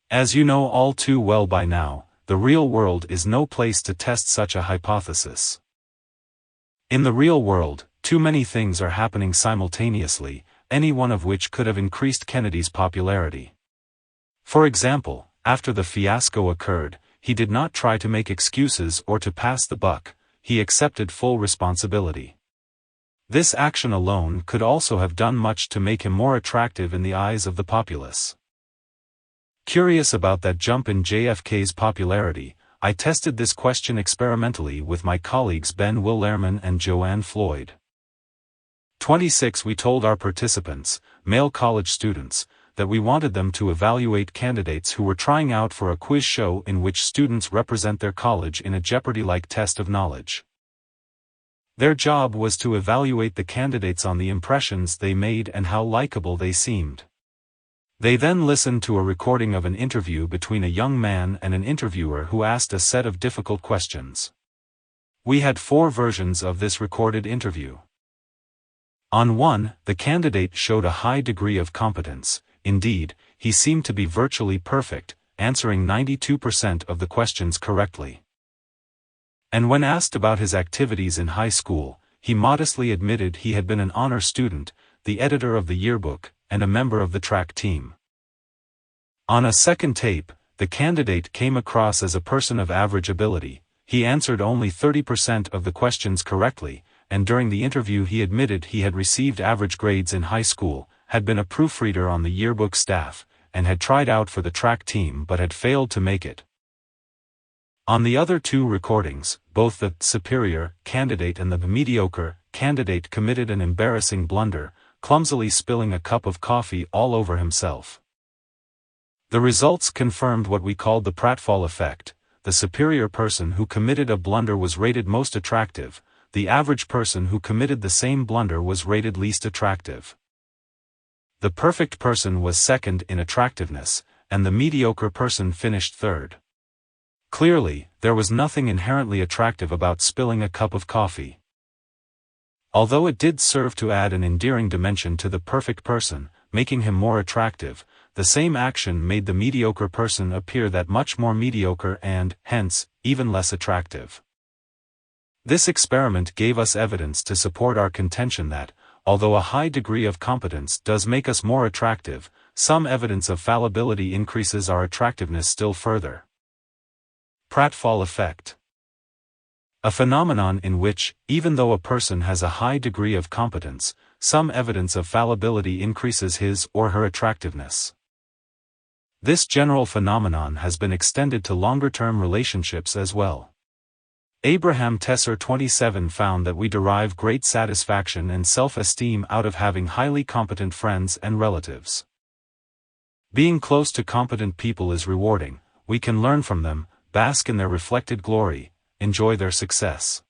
As you know all too well by now, the real world is no place to test such a hypothesis. In the real world, too many things are happening simultaneously, any one of which could have increased Kennedy's popularity. For example, after the fiasco occurred, he did not try to make excuses or to pass the buck, he accepted full responsibility. This action alone could also have done much to make him more attractive in the eyes of the populace. Curious about that jump in JFK's popularity, I tested this question experimentally with my colleagues Ben Willerman and Joanne Floyd. 26 We told our participants, male college students, that we wanted them to evaluate candidates who were trying out for a quiz show in which students represent their college in a Jeopardy-like test of knowledge. Their job was to evaluate the candidates on the impressions they made and how likable they seemed. They then listened to a recording of an interview between a young man and an interviewer who asked a set of difficult questions. We had 4 versions of this recorded interview. On one, the candidate showed a high degree of competence. Indeed, he seemed to be virtually perfect, answering 92% of the questions correctly. And when asked about his activities in high school, he modestly admitted he had been an honor student, the editor of the yearbook, and a member of the track team. On a second tape, the candidate came across as a person of average ability. He answered only 30% of the questions correctly, and during the interview he admitted he had received average grades in high school, had been a proofreader on the yearbook staff, and had tried out for the track team but had failed to make it. On the other 2 recordings, both the superior candidate and the mediocre candidate committed an embarrassing blunder, clumsily spilling a cup of coffee all over himself. The results confirmed what we called the pratfall effect. The superior person who committed a blunder was rated most attractive, the average person who committed the same blunder was rated least attractive. The perfect person was second in attractiveness, and the mediocre person finished third. Clearly, there was nothing inherently attractive about spilling a cup of coffee. Although it did serve to add an endearing dimension to the perfect person, making him more attractive, the same action made the mediocre person appear that much more mediocre and, hence, even less attractive. This experiment gave us evidence to support our contention that, although a high degree of competence does make us more attractive, some evidence of fallibility increases our attractiveness still further. Pratfall effect. A phenomenon in which, even though a person has a high degree of competence, some evidence of fallibility increases his or her attractiveness. This general phenomenon has been extended to longer-term relationships as well. Abraham Tesser 27 found that we derive great satisfaction and self-esteem out of having highly competent friends and relatives. Being close to competent people is rewarding. We can learn from them, bask in their reflected glory, enjoy their success.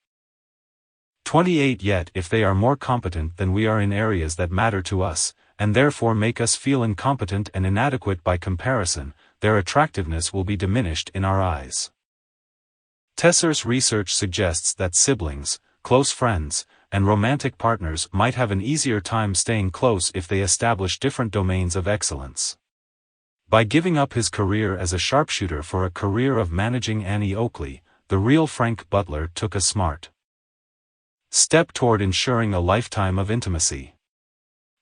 28 Yet if they are more competent than we are in areas that matter to us, and therefore make us feel incompetent and inadequate by comparison, their attractiveness will be diminished in our eyes. Tesser's research suggests that siblings, close friends, and romantic partners might have an easier time staying close if they establish different domains of excellence. By giving up his career as a sharpshooter for a career of managing Annie Oakley, the real Frank Butler took a smart step toward ensuring a lifetime of intimacy.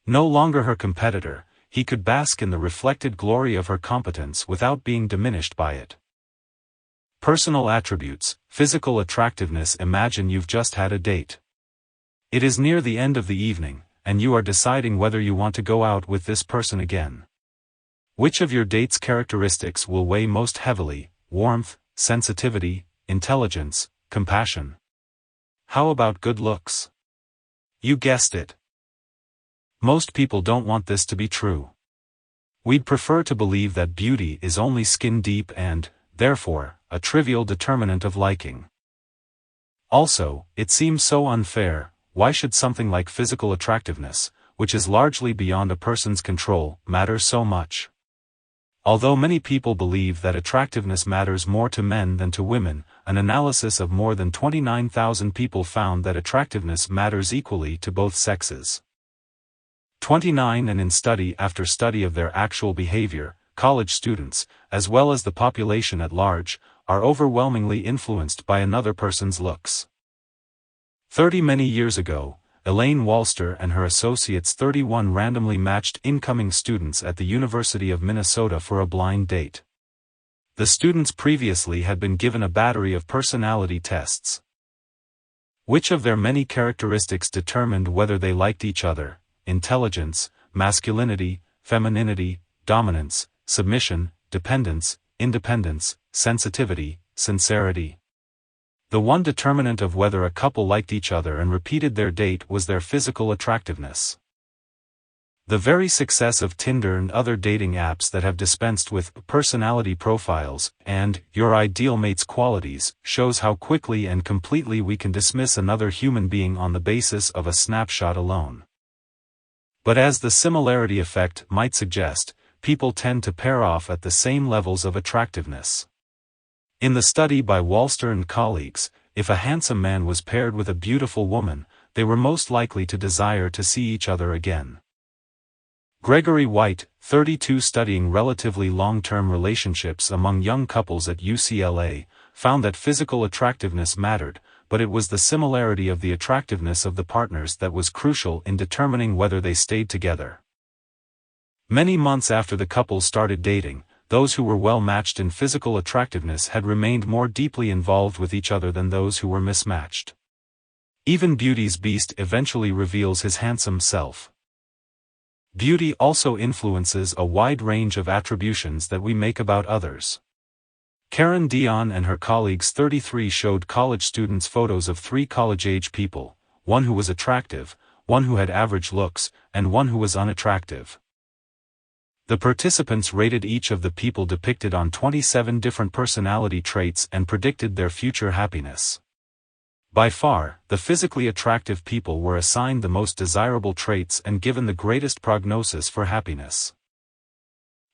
No longer her competitor, he could bask in the reflected glory of her competence without being diminished by it. Personal attributes, physical attractiveness. Imagine you've just had a date. It is near the end of the evening, and you are deciding whether you want to go out with this person again. Which of your date's characteristics will weigh most heavily? Warmth, sensitivity, intelligence, compassion? How about good looks? You guessed it. Most people don't want this to be true. We'd prefer to believe that beauty is only skin deep and, therefore, a trivial determinant of liking. Also, it seems so unfair. Why should something like physical attractiveness, which is largely beyond a person's control, matter so much? Although many people believe that attractiveness matters more to men than to women, an analysis of more than 29,000 people found that attractiveness matters equally to both sexes. 29 And in study after study of their actual behavior, college students, as well as the population at large, are overwhelmingly influenced by another person's looks. 30 Many years ago, Elaine Walster and her associates 31 randomly matched incoming students at the University of Minnesota for a blind date. The students previously had been given a battery of personality tests. Which of their many characteristics determined whether they liked each other? Intelligence, masculinity, femininity, dominance, submission, dependence, independence, sensitivity, sincerity. The one determinant of whether a couple liked each other and repeated their date was their physical attractiveness. The very success of Tinder and other dating apps that have dispensed with personality profiles and your ideal mate's qualities shows how quickly and completely we can dismiss another human being on the basis of a snapshot alone. But as the similarity effect might suggest, people tend to pair off at the same levels of attractiveness. In the study by Walster and colleagues, if a handsome man was paired with a beautiful woman, they were most likely to desire to see each other again. Gregory White, 32, studying relatively long-term relationships among young couples at UCLA, found that physical attractiveness mattered, but it was the similarity of the attractiveness of the partners that was crucial in determining whether they stayed together. Many months after the couple started dating, those who were well-matched in physical attractiveness had remained more deeply involved with each other than those who were mismatched. Even beauty's beast eventually reveals his handsome self. Beauty also influences a wide range of attributions that we make about others. Karen Dion and her colleagues 33 showed college students photos of 3 college-age people, one who was attractive, one who had average looks, and one who was unattractive. The participants rated each of the people depicted on 27 different personality traits and predicted their future happiness. By far, the physically attractive people were assigned the most desirable traits and given the greatest prognosis for happiness.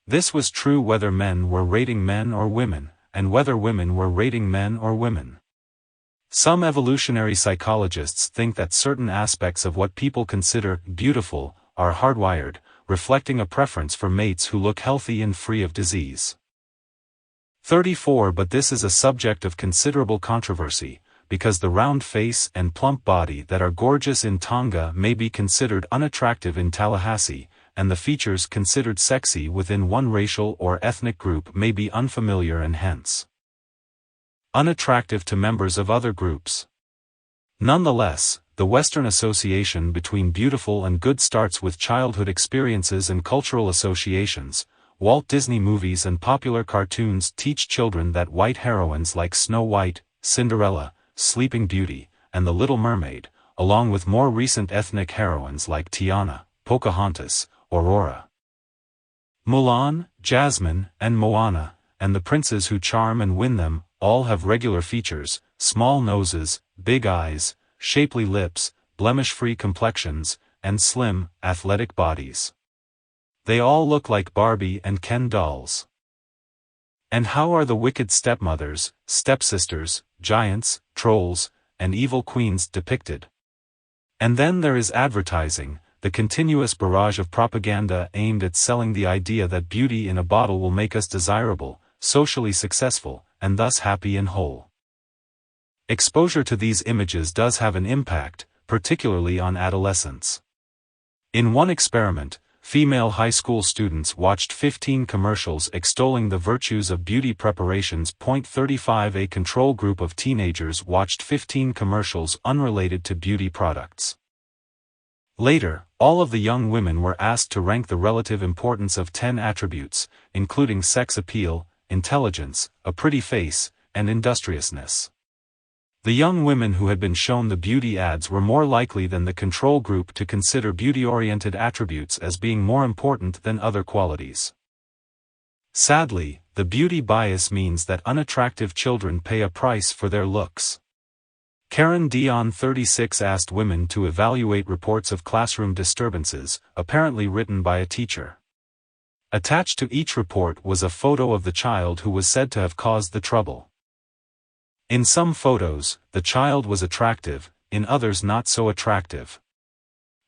This was true whether men were rating men or women, and whether women were rating men or women. Some evolutionary psychologists think that certain aspects of what people consider beautiful are hardwired, reflecting a preference for mates who look healthy and free of disease. 34 But this is a subject of considerable controversy, because the round face and plump body that are gorgeous in Tonga may be considered unattractive in Tallahassee, and the features considered sexy within one racial or ethnic group may be unfamiliar and hence unattractive to members of other groups. Nonetheless, the Western association between beautiful and good starts with childhood experiences and cultural associations. Walt Disney movies and popular cartoons teach children that white heroines like Snow White, Cinderella, Sleeping Beauty, and The Little Mermaid, along with more recent ethnic heroines like Tiana, Pocahontas, Aurora, Mulan, Jasmine, and Moana, and the princes who charm and win them, all have regular features, small noses, big eyes, shapely lips, blemish-free complexions, and slim, athletic bodies. They all look like Barbie and Ken dolls. And how are the wicked stepmothers, stepsisters, giants, trolls, and evil queens depicted? And then there is advertising, the continuous barrage of propaganda aimed at selling the idea that beauty in a bottle will make us desirable, socially successful, and thus happy and whole. Exposure to these images does have an impact, particularly on adolescents. In one experiment, female high school students watched 15 commercials extolling the virtues of beauty preparations. 35 A control group of teenagers watched 15 commercials unrelated to beauty products. Later, all of the young women were asked to rank the relative importance of 10 attributes, including sex appeal, intelligence, a pretty face, and industriousness. The young women who had been shown the beauty ads were more likely than the control group to consider beauty-oriented attributes as being more important than other qualities. Sadly, the beauty bias means that unattractive children pay a price for their looks. Karen Dion 36 asked women to evaluate reports of classroom disturbances, apparently written by a teacher. Attached to each report was a photo of the child who was said to have caused the trouble. In some photos, the child was attractive, in others not so attractive.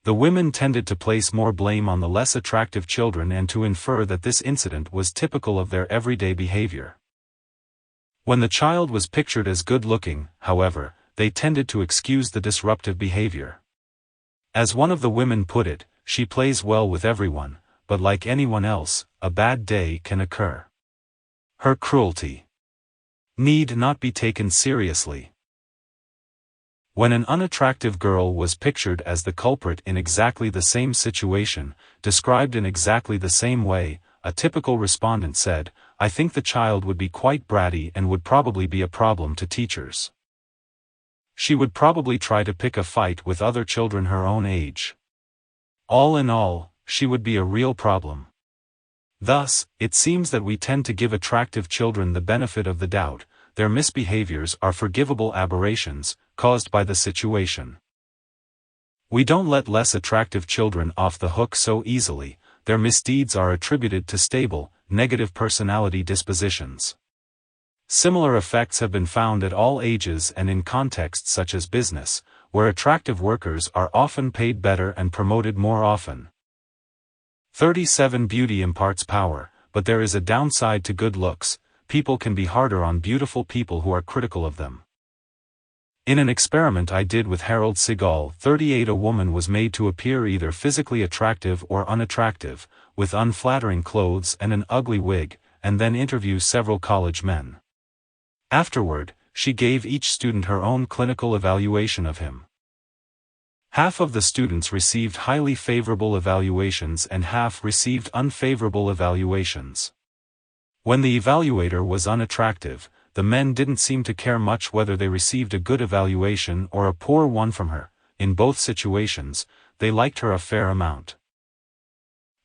The women tended to place more blame on the less attractive children and to infer that this incident was typical of their everyday behavior. When the child was pictured as good-looking, however, they tended to excuse the disruptive behavior. As one of the women put it, she plays well with everyone, but like anyone else, a bad day can occur. Her cruelty need not be taken seriously. When an unattractive girl was pictured as the culprit in exactly the same situation, described in exactly the same way, a typical respondent said, "I think the child would be quite bratty and would probably be a problem to teachers. She would probably try to pick a fight with other children her own age." All in all, she would be a real problem. Thus, it seems that we tend to give attractive children the benefit of the doubt. Their misbehaviors are forgivable aberrations, caused by the situation. We don't let less attractive children off the hook so easily. Their misdeeds are attributed to stable, negative personality dispositions. Similar effects have been found at all ages and in contexts such as business, where attractive workers are often paid better and promoted more often. 37 Beauty imparts power, but there is a downside to good looks. People can be harder on beautiful people who are critical of them. In an experiment I did with Harold Segal, 38, a woman was made to appear either physically attractive or unattractive, with unflattering clothes and an ugly wig, and then interview several college men. Afterward, she gave each student her own clinical evaluation of him. Half of the students received highly favorable evaluations and half received unfavorable evaluations. When the evaluator was unattractive, the men didn't seem to care much whether they received a good evaluation or a poor one from her. In both situations, they liked her a fair amount.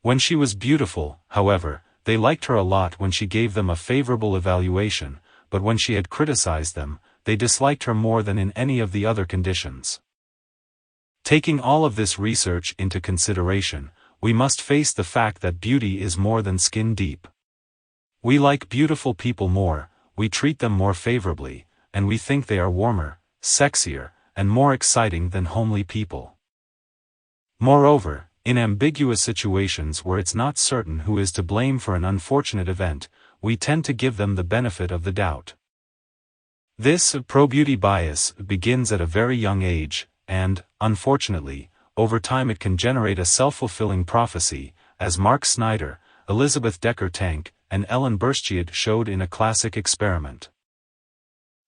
When she was beautiful, however, they liked her a lot when she gave them a favorable evaluation, but when she had criticized them, they disliked her more than in any of the other conditions. Taking all of this research into consideration, we must face the fact that beauty is more than skin deep. We like beautiful people more, we treat them more favorably, and we think they are warmer, sexier, and more exciting than homely people. Moreover, in ambiguous situations where it's not certain who is to blame for an unfortunate event, we tend to give them the benefit of the doubt. This pro-beauty bias begins at a very young age, and, unfortunately, over time it can generate a self-fulfilling prophecy, as Mark Snyder, Elizabeth Decker-Tank, and Ellen Burstchild showed in a classic experiment.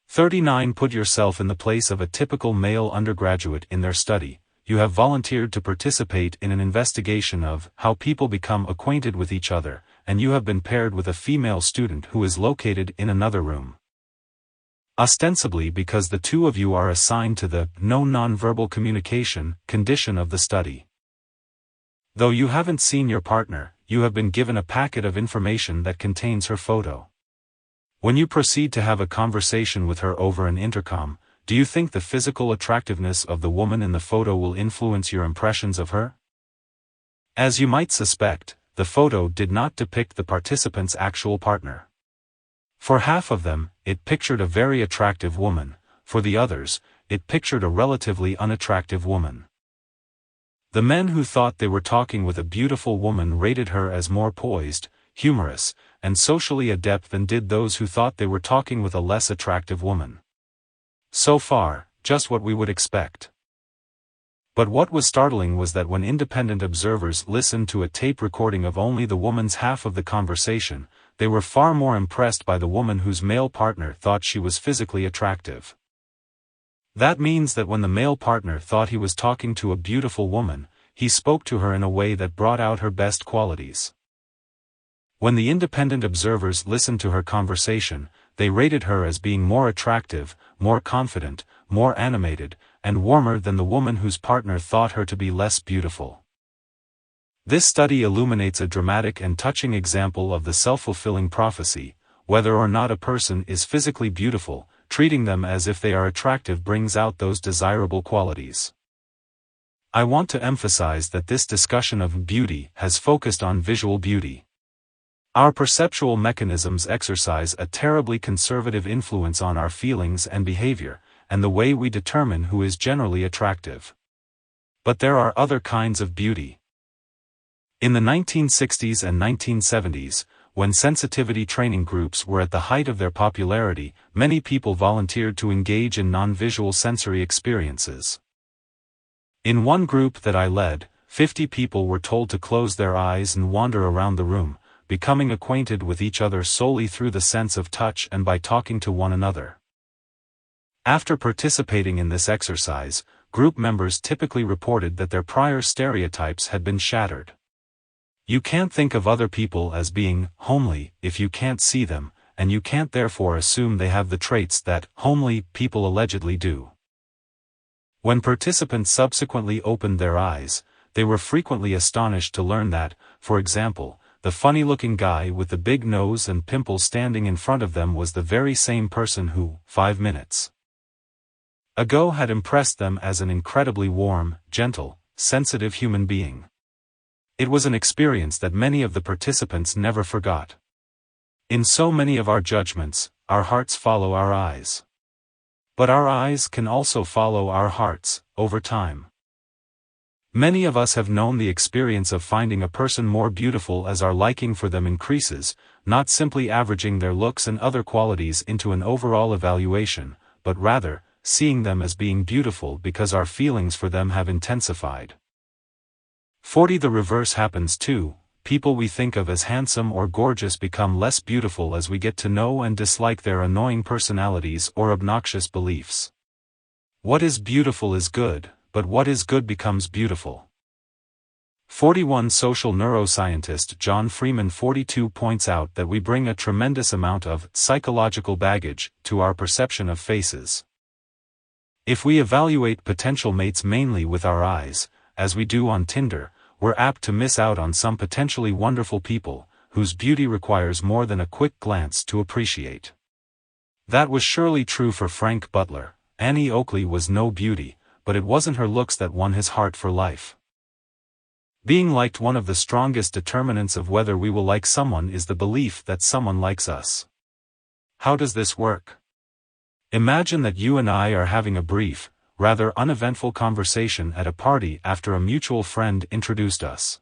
39 Put yourself in the place of a typical male undergraduate in their study. You have volunteered to participate in an investigation of how people become acquainted with each other, and you have been paired with a female student who is located in another room. Ostensibly because the two of you are assigned to the no nonverbal communication condition of the study. Though you haven't seen your partner, you have been given a packet of information that contains her photo. When you proceed to have a conversation with her over an intercom, do you think the physical attractiveness of the woman in the photo will influence your impressions of her? As you might suspect, the photo did not depict the participant's actual partner. For half of them, it pictured a very attractive woman, for the others, it pictured a relatively unattractive woman. The men who thought they were talking with a beautiful woman rated her as more poised, humorous, and socially adept than did those who thought they were talking with a less attractive woman. So far, just what we would expect. But what was startling was that when independent observers listened to a tape recording of only the woman's half of the conversation, they were far more impressed by the woman whose male partner thought she was physically attractive. That means that when the male partner thought he was talking to a beautiful woman, he spoke to her in a way that brought out her best qualities. When the independent observers listened to her conversation, they rated her as being more attractive, more confident, more animated, and warmer than the woman whose partner thought her to be less beautiful. This study illuminates a dramatic and touching example of the self-fulfilling prophecy. Whether or not a person is physically beautiful, treating them as if they are attractive brings out those desirable qualities. I want to emphasize that this discussion of beauty has focused on visual beauty. Our perceptual mechanisms exercise a terribly conservative influence on our feelings and behavior, and the way we determine who is generally attractive. But there are other kinds of beauty. In the 1960s and 1970s, when sensitivity training groups were at the height of their popularity, many people volunteered to engage in non-visual sensory experiences. In one group that I led, 50 people were told to close their eyes and wander around the room, becoming acquainted with each other solely through the sense of touch and by talking to one another. After participating in this exercise, group members typically reported that their prior stereotypes had been shattered. You can't think of other people as being homely if you can't see them, and you can't therefore assume they have the traits that homely people allegedly do. When participants subsequently opened their eyes, they were frequently astonished to learn that, for example, the funny-looking guy with the big nose and pimples standing in front of them was the very same person who, 5 minutes ago had impressed them as an incredibly warm, gentle, sensitive human being. It was an experience that many of the participants never forgot. In so many of our judgments, our hearts follow our eyes. But our eyes can also follow our hearts, over time. Many of us have known the experience of finding a person more beautiful as our liking for them increases, not simply averaging their looks and other qualities into an overall evaluation, but rather, seeing them as being beautiful because our feelings for them have intensified. 40. The reverse happens too. People we think of as handsome or gorgeous become less beautiful as we get to know and dislike their annoying personalities or obnoxious beliefs. What is beautiful is good, but what is good becomes beautiful. 41. Social neuroscientist John Freeman 42 points out that we bring a tremendous amount of psychological baggage to our perception of faces. If we evaluate potential mates mainly with our eyes, as we do on Tinder, we're apt to miss out on some potentially wonderful people, whose beauty requires more than a quick glance to appreciate. That was surely true for Frank Butler. Annie Oakley was no beauty, but it wasn't her looks that won his heart for life. Being liked. One of the strongest determinants of whether we will like someone is the belief that someone likes us. How does this work? Imagine that you and I are having a brief, rather uneventful conversation at a party after a mutual friend introduced us.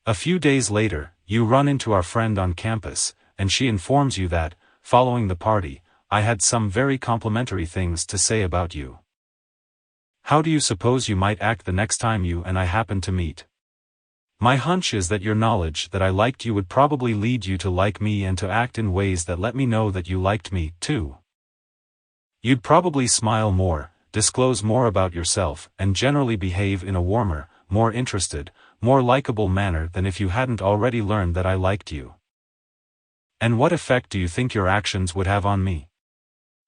A few days later, you run into our friend on campus, and she informs you that, following the party, I had some very complimentary things to say about you. How do you suppose you might act the next time you and I happen to meet? My hunch is that your knowledge that I liked you would probably lead you to like me and to act in ways that let me know that you liked me, too. You'd probably smile more, disclose more about yourself, and generally behave in a warmer, more interested, more likable manner than if you hadn't already learned that I liked you. And what effect do you think your actions would have on me?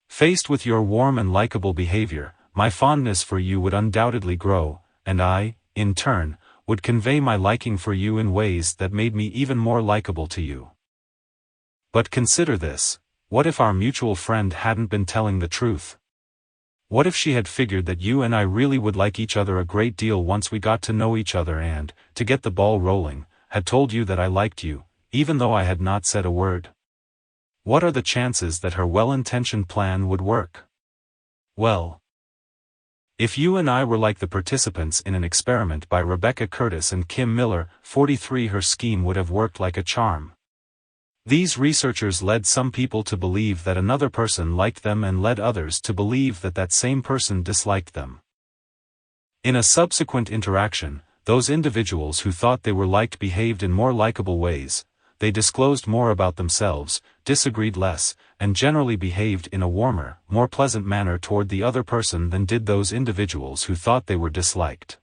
Faced with your warm and likable behavior, my fondness for you would undoubtedly grow, and I, in turn, would convey my liking for you in ways that made me even more likable to you. But consider this: what if our mutual friend hadn't been telling the truth? What if she had figured that you and I really would like each other a great deal once we got to know each other and, to get the ball rolling, had told you that I liked you, even though I had not said a word? What are the chances that her well-intentioned plan would work? Well, if you and I were like the participants in an experiment by Rebecca Curtis and Kim Miller, 43, her scheme would have worked like a charm. These researchers led some people to believe that another person liked them and led others to believe that that same person disliked them. In a subsequent interaction, those individuals who thought they were liked behaved in more likable ways, they disclosed more about themselves, disagreed less, and generally behaved in a warmer, more pleasant manner toward the other person than did those individuals who thought they were disliked.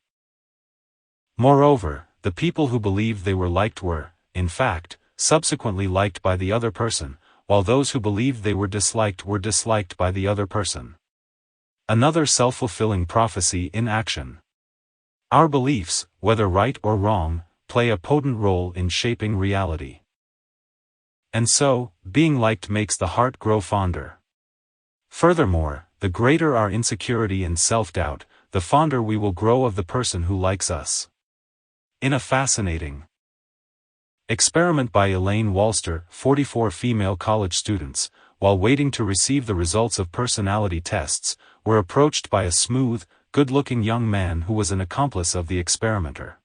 Moreover, the people who believed they were liked were, in fact, subsequently liked by the other person, while those who believed they were disliked by the other person. Another self-fulfilling prophecy in action. Our beliefs, whether right or wrong, play a potent role in shaping reality. And so, being liked makes the heart grow fonder. Furthermore, the greater our insecurity and self-doubt, the fonder we will grow of the person who likes us. In a fascinating experiment by Elaine Walster, 44 female college students, while waiting to receive the results of personality tests, were approached by a smooth, good-looking young man who was an accomplice of the experimenter.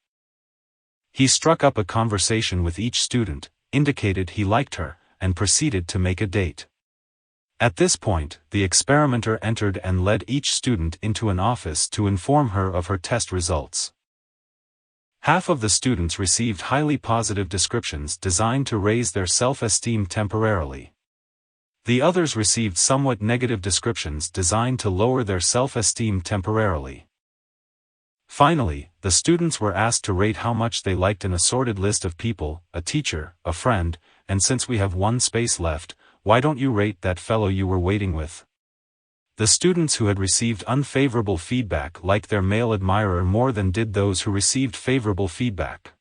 He struck up a conversation with each student, indicated he liked her, and proceeded to make a date. At this point, the experimenter entered and led each student into an office to inform her of her test results. Half of the students received highly positive descriptions designed to raise their self-esteem temporarily. The others received somewhat negative descriptions designed to lower their self-esteem temporarily. Finally, the students were asked to rate how much they liked an assorted list of people, a teacher, a friend, and since we have one space left, why don't you rate that fellow you were waiting with? The students who had received unfavorable feedback liked their male admirer more than did those who received favorable feedback.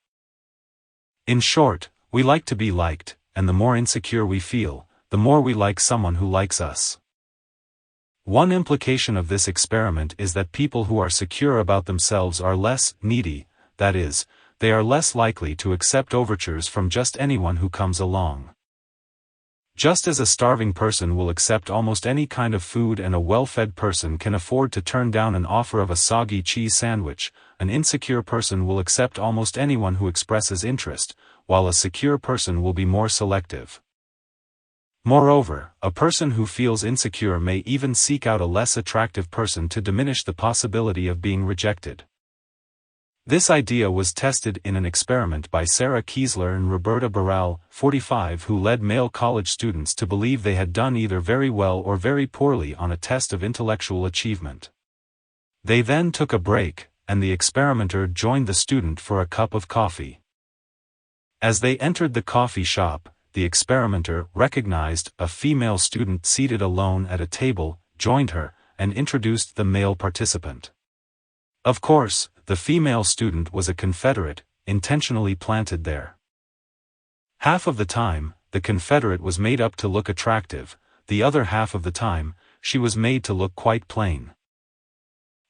In short, we like to be liked, and the more insecure we feel, the more we like someone who likes us. One implication of this experiment is that people who are secure about themselves are less needy, that is, they are less likely to accept overtures from just anyone who comes along. Just as a starving person will accept almost any kind of food and a well-fed person can afford to turn down an offer of a soggy cheese sandwich, an insecure person will accept almost anyone who expresses interest, while a secure person will be more selective. Moreover, a person who feels insecure may even seek out a less attractive person to diminish the possibility of being rejected. This idea was tested in an experiment by Sarah Kiesler and Roberta Barral, 45, who led male college students to believe they had done either very well or very poorly on a test of intellectual achievement. They then took a break, and the experimenter joined the student for a cup of coffee. As they entered the coffee shop, the experimenter recognized a female student seated alone at a table, joined her, and introduced the male participant. Of course, the female student was a Confederate, intentionally planted there. Half of the time, the Confederate was made up to look attractive, the other half of the time, she was made to look quite plain.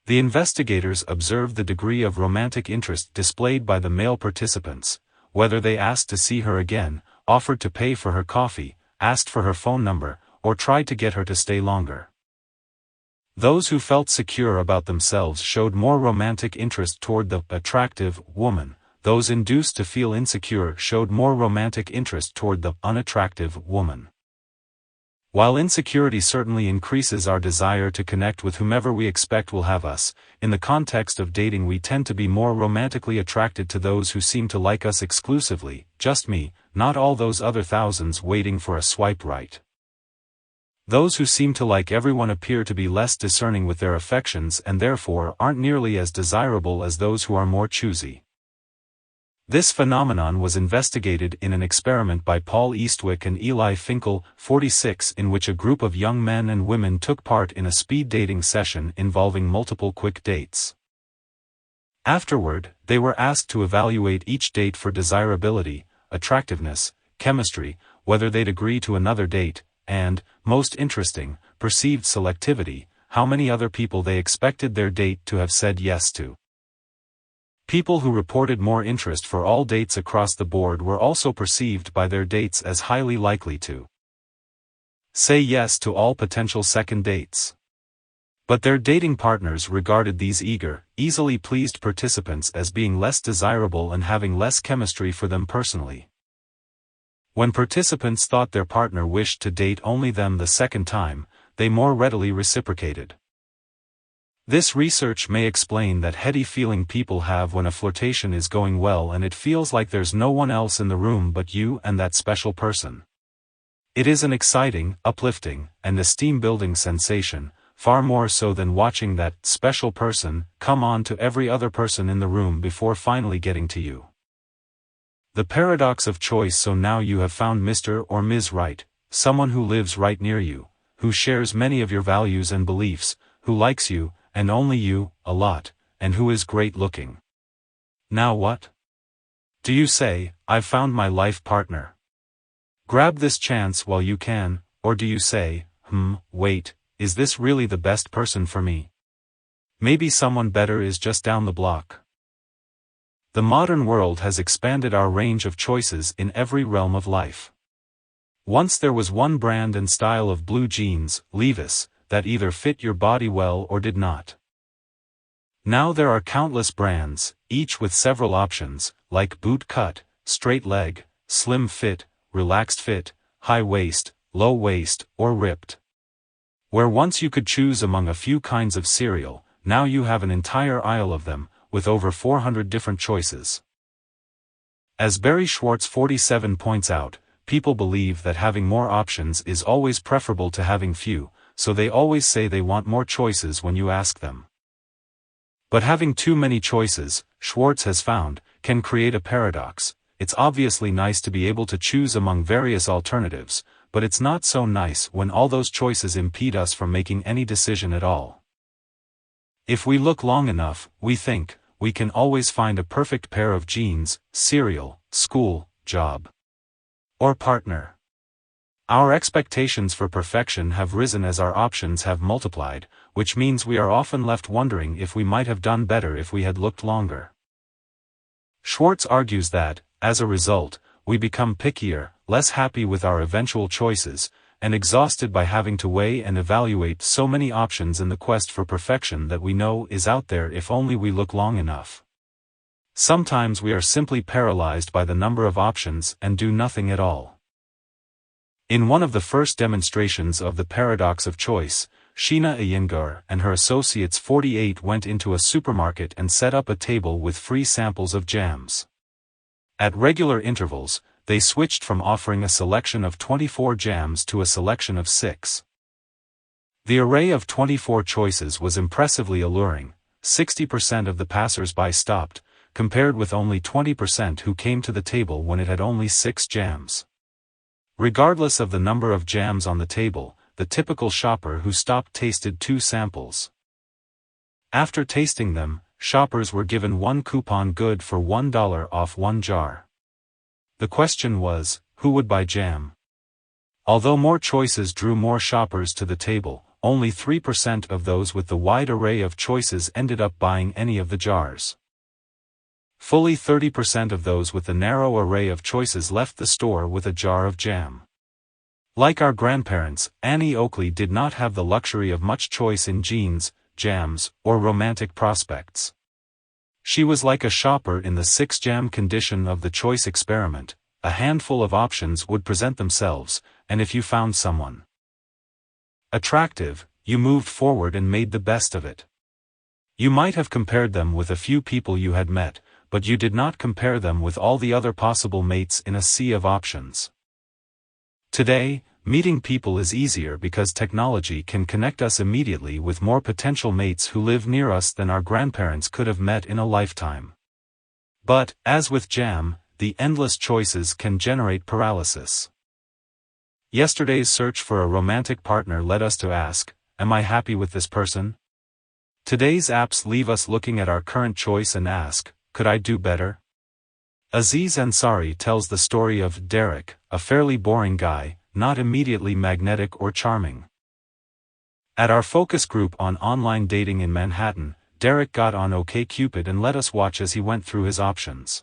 The investigators observed the degree of romantic interest displayed by the male participants, whether they asked to see her again, offered to pay for her coffee, asked for her phone number, or tried to get her to stay longer. Those who felt secure about themselves showed more romantic interest toward the attractive woman. Those induced to feel insecure showed more romantic interest toward the unattractive woman. While insecurity certainly increases our desire to connect with whomever we expect will have us, in the context of dating we tend to be more romantically attracted to those who seem to like us exclusively, just me, not all those other thousands waiting for a swipe right. Those who seem to like everyone appear to be less discerning with their affections and therefore aren't nearly as desirable as those who are more choosy. This phenomenon was investigated in an experiment by Paul Eastwick and Eli Finkel, 46, in which a group of young men and women took part in a speed dating session involving multiple quick dates. Afterward, they were asked to evaluate each date for desirability, attractiveness, chemistry, whether they'd agree to another date, and, most interesting, perceived selectivity, how many other people they expected their date to have said yes to. People who reported more interest for all dates across the board were also perceived by their dates as highly likely to say yes to all potential second dates. But their dating partners regarded these eager, easily pleased participants as being less desirable and having less chemistry for them personally. When participants thought their partner wished to date only them the second time, they more readily reciprocated. This research may explain that heady feeling people have when a flirtation is going well and it feels like there's no one else in the room but you and that special person. It is an exciting, uplifting, and esteem-building sensation, far more so than watching that special person come on to every other person in the room before finally getting to you. The paradox of choice. So now you have found Mr. or Ms. Right, someone who lives right near you, who shares many of your values and beliefs, who likes you, and only you, a lot, and who is great looking. Now what? Do you say, I've found my life partner? Grab this chance while you can, or do you say, wait, is this really the best person for me? Maybe someone better is just down the block. The modern world has expanded our range of choices in every realm of life. Once there was one brand and style of blue jeans, Levi's, that either fit your body well or did not. Now there are countless brands, each with several options, like boot cut, straight leg, slim fit, relaxed fit, high waist, low waist, or ripped. Where once you could choose among a few kinds of cereal, now you have an entire aisle of them, with over 400 different choices. As Barry Schwartz 47 points out, people believe that having more options is always preferable to having few, so they always say they want more choices when you ask them. But having too many choices, Schwartz has found, can create a paradox. It's obviously nice to be able to choose among various alternatives, but it's not so nice when all those choices impede us from making any decision at all. If we look long enough, we think, we can always find a perfect pair of jeans, cereal, school, job, or partner. Our expectations for perfection have risen as our options have multiplied, which means we are often left wondering if we might have done better if we had looked longer. Schwartz argues that, as a result, we become pickier, less happy with our eventual choices, and exhausted by having to weigh and evaluate so many options in the quest for perfection that we know is out there if only we look long enough. Sometimes we are simply paralyzed by the number of options and do nothing at all. In one of the first demonstrations of the paradox of choice, Sheena Iyengar and her associates 48 went into a supermarket and set up a table with free samples of jams. At regular intervals, they switched from offering a selection of 24 jams to a selection of 6. The array of 24 choices was impressively alluring. 60% of the passers-by stopped, compared with only 20% who came to the table when it had only 6 jams. Regardless of the number of jams on the table, the typical shopper who stopped tasted 2 samples. After tasting them, shoppers were given 1 coupon good for $1 off 1 jar. The question was, who would buy jam? Although more choices drew more shoppers to the table, only 3% of those with the wide array of choices ended up buying any of the jars. Fully 30% of those with the narrow array of choices left the store with a jar of jam. Like our grandparents, Annie Oakley did not have the luxury of much choice in jeans, jams, or romantic prospects. She was like a shopper in the 6-jam condition of the choice experiment. A handful of options would present themselves, and if you found someone attractive, you moved forward and made the best of it. You might have compared them with a few people you had met, but you did not compare them with all the other possible mates in a sea of options. Today, meeting people is easier because technology can connect us immediately with more potential mates who live near us than our grandparents could have met in a lifetime. But, as with jam, the endless choices can generate paralysis. Yesterday's search for a romantic partner led us to ask, am I happy with this person? Today's apps leave us looking at our current choice and ask, could I do better? Aziz Ansari tells the story of Derek, a fairly boring guy, not immediately magnetic or charming. At our focus group on online dating in Manhattan, Derek got on OkCupid and let us watch as he went through his options.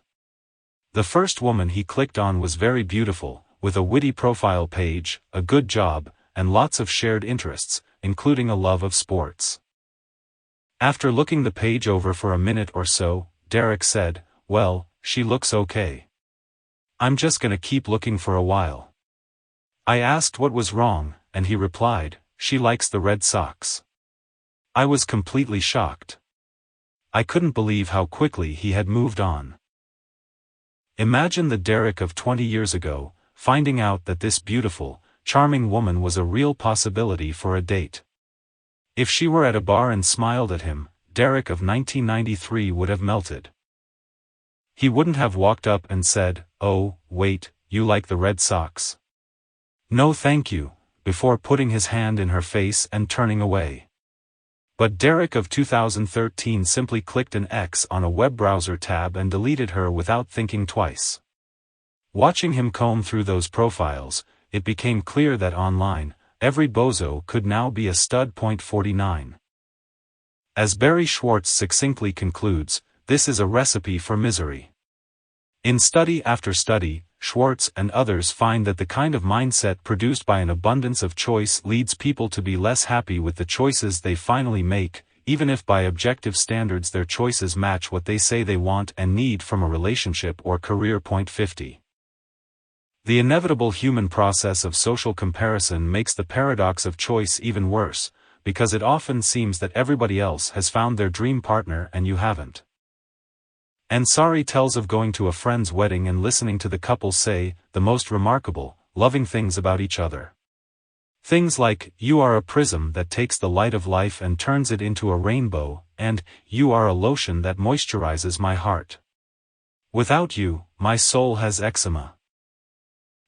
The first woman he clicked on was very beautiful, with a witty profile page, a good job, and lots of shared interests, including a love of sports. After looking the page over for a minute or so, Derek said, well, she looks okay. I'm just gonna keep looking for a while. I asked what was wrong, and he replied, she likes the Red Sox. I was completely shocked. I couldn't believe how quickly he had moved on. Imagine the Derek of 20 years ago, finding out that this beautiful, charming woman was a real possibility for a date. If she were at a bar and smiled at him, Derek of 1993 would have melted. He wouldn't have walked up and said, oh, wait, you like the Red Sox? No thank you, before putting his hand in her face and turning away. But Derek of 2013 simply clicked an X on a web browser tab and deleted her without thinking twice. Watching him comb through those profiles, it became clear that online, every bozo could now be a stud. 49. As Barry Schwartz succinctly concludes, this is a recipe for misery. In study after study, Schwartz and others find that the kind of mindset produced by an abundance of choice leads people to be less happy with the choices they finally make, even if by objective standards their choices match what they say they want and need from a relationship or career. 50. The inevitable human process of social comparison makes the paradox of choice even worse, because it often seems that everybody else has found their dream partner and you haven't. Ansari tells of going to a friend's wedding and listening to the couple say the most remarkable, loving things about each other. Things like, you are a prism that takes the light of life and turns it into a rainbow, and, you are a lotion that moisturizes my heart. Without you, my soul has eczema.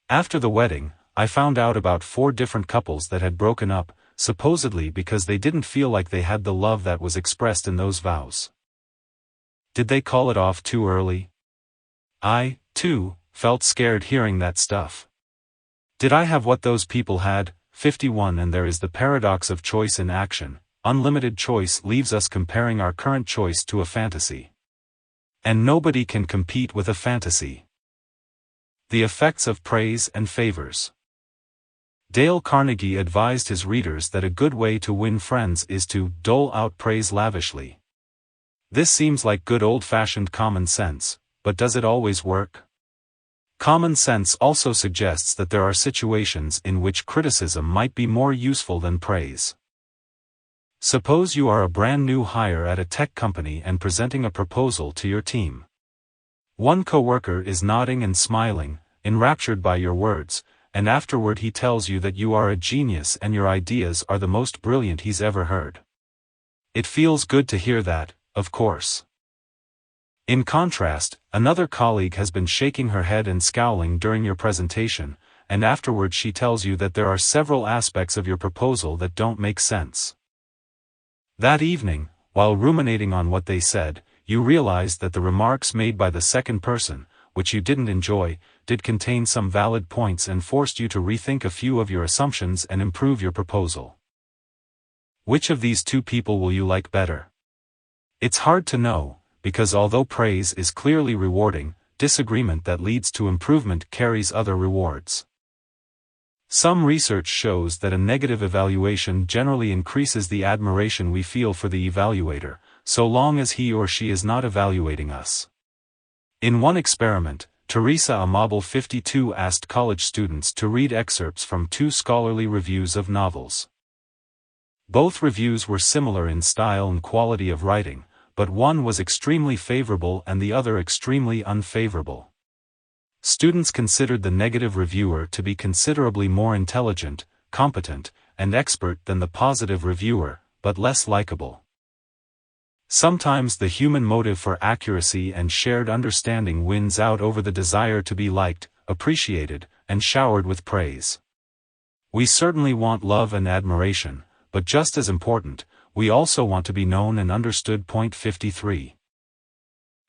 After the wedding, I found out about 4 different couples that had broken up, supposedly because they didn't feel like they had the love that was expressed in those vows. Did they call it off too early? I, too, felt scared hearing that stuff. Did I have what those people had? 51. And there is the paradox of choice in action. Unlimited choice leaves us comparing our current choice to a fantasy. And nobody can compete with a fantasy. The effects of praise and favors. Dale Carnegie advised his readers that a good way to win friends is to dole out praise lavishly. This seems like good old-fashioned common sense, but does it always work? Common sense also suggests that there are situations in which criticism might be more useful than praise. Suppose you are a brand new hire at a tech company and presenting a proposal to your team. One coworker is nodding and smiling, enraptured by your words, and afterward he tells you that you are a genius and your ideas are the most brilliant he's ever heard. It feels good to hear that, of course. In contrast, another colleague has been shaking her head and scowling during your presentation, and afterward she tells you that there are several aspects of your proposal that don't make sense. That evening, while ruminating on what they said, you realized that the remarks made by the second person, which you didn't enjoy, did contain some valid points and forced you to rethink a few of your assumptions and improve your proposal. Which of these 2 people will you like better? It's hard to know, because although praise is clearly rewarding, disagreement that leads to improvement carries other rewards. Some research shows that a negative evaluation generally increases the admiration we feel for the evaluator, so long as he or she is not evaluating us. In one experiment, Teresa Amabile 52 asked college students to read excerpts from 2 scholarly reviews of novels. Both reviews were similar in style and quality of writing, but one was extremely favorable and the other extremely unfavorable. Students considered the negative reviewer to be considerably more intelligent, competent, and expert than the positive reviewer, but less likable. Sometimes the human motive for accuracy and shared understanding wins out over the desire to be liked, appreciated, and showered with praise. We certainly want love and admiration, but just as important, we also want to be known and understood. 53.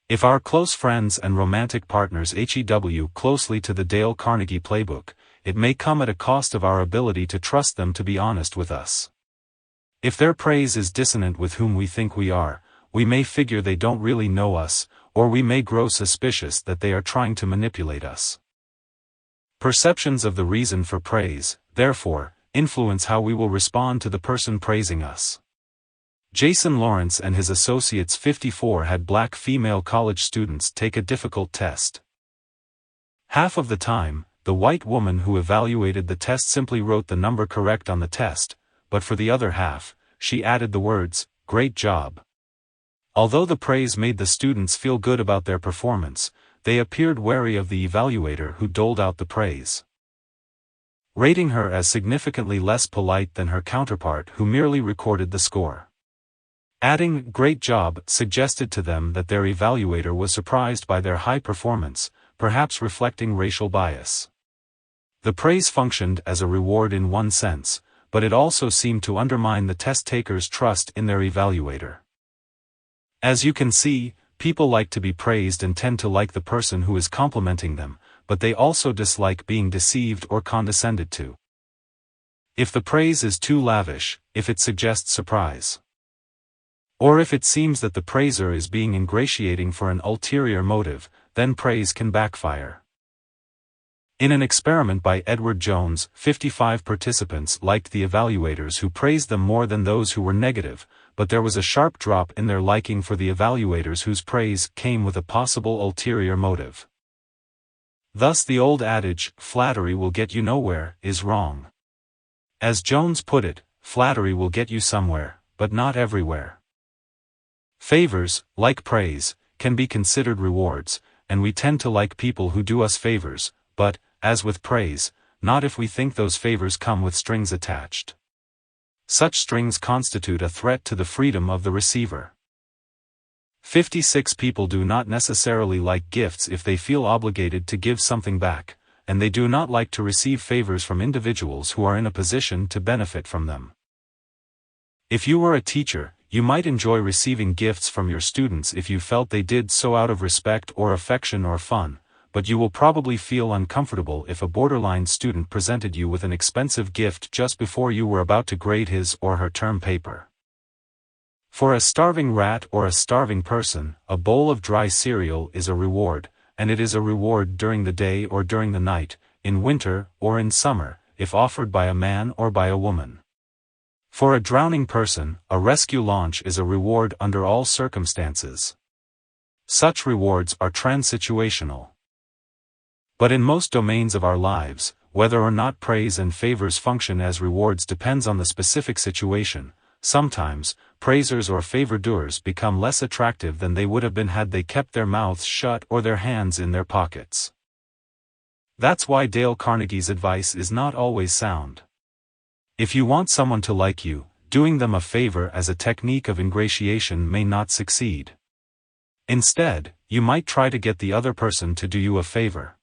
If our close friends and romantic partners HEW closely to the Dale Carnegie playbook, it may come at a cost of our ability to trust them to be honest with us. If their praise is dissonant with whom we think we are, we may figure they don't really know us, or we may grow suspicious that they are trying to manipulate us. Perceptions of the reason for praise, therefore, influence how we will respond to the person praising us. Jason Lawrence and his associates 54 had black female college students take a difficult test. Half of the time, the white woman who evaluated the test simply wrote the number correct on the test, but for the other half, she added the words, "Great job." Although the praise made the students feel good about their performance, they appeared wary of the evaluator who doled out the praise, rating her as significantly less polite than her counterpart who merely recorded the score. Adding "great job" suggested to them that their evaluator was surprised by their high performance, perhaps reflecting racial bias. The praise functioned as a reward in one sense, but it also seemed to undermine the test takers' trust in their evaluator. As you can see, people like to be praised and tend to like the person who is complimenting them, but they also dislike being deceived or condescended to. If the praise is too lavish, if it suggests surprise, or if it seems that the praiser is being ingratiating for an ulterior motive, then praise can backfire. In an experiment by Edward Jones, 55 participants liked the evaluators who praised them more than those who were negative, but there was a sharp drop in their liking for the evaluators whose praise came with a possible ulterior motive. Thus the old adage, "flattery will get you nowhere," is wrong. As Jones put it, flattery will get you somewhere, but not everywhere. Favors, like praise, can be considered rewards, and we tend to like people who do us favors, but, as with praise, not if we think those favors come with strings attached. Such strings constitute a threat to the freedom of the receiver. 56 people do not necessarily like gifts if they feel obligated to give something back, and they do not like to receive favors from individuals who are in a position to benefit from them. If you were a teacher, you might enjoy receiving gifts from your students if you felt they did so out of respect or affection or fun, but you will probably feel uncomfortable if a borderline student presented you with an expensive gift just before you were about to grade his or her term paper. For a starving rat or a starving person, a bowl of dry cereal is a reward, and it is a reward during the day or during the night, in winter or in summer, if offered by a man or by a woman. For a drowning person, a rescue launch is a reward under all circumstances. Such rewards are transsituational. But in most domains of our lives, whether or not praise and favors function as rewards depends on the specific situation. Sometimes, praisers or favor-doers become less attractive than they would have been had they kept their mouths shut or their hands in their pockets. That's why Dale Carnegie's advice is not always sound. If you want someone to like you, doing them a favor as a technique of ingratiation may not succeed. Instead, you might try to get the other person to do you a favor.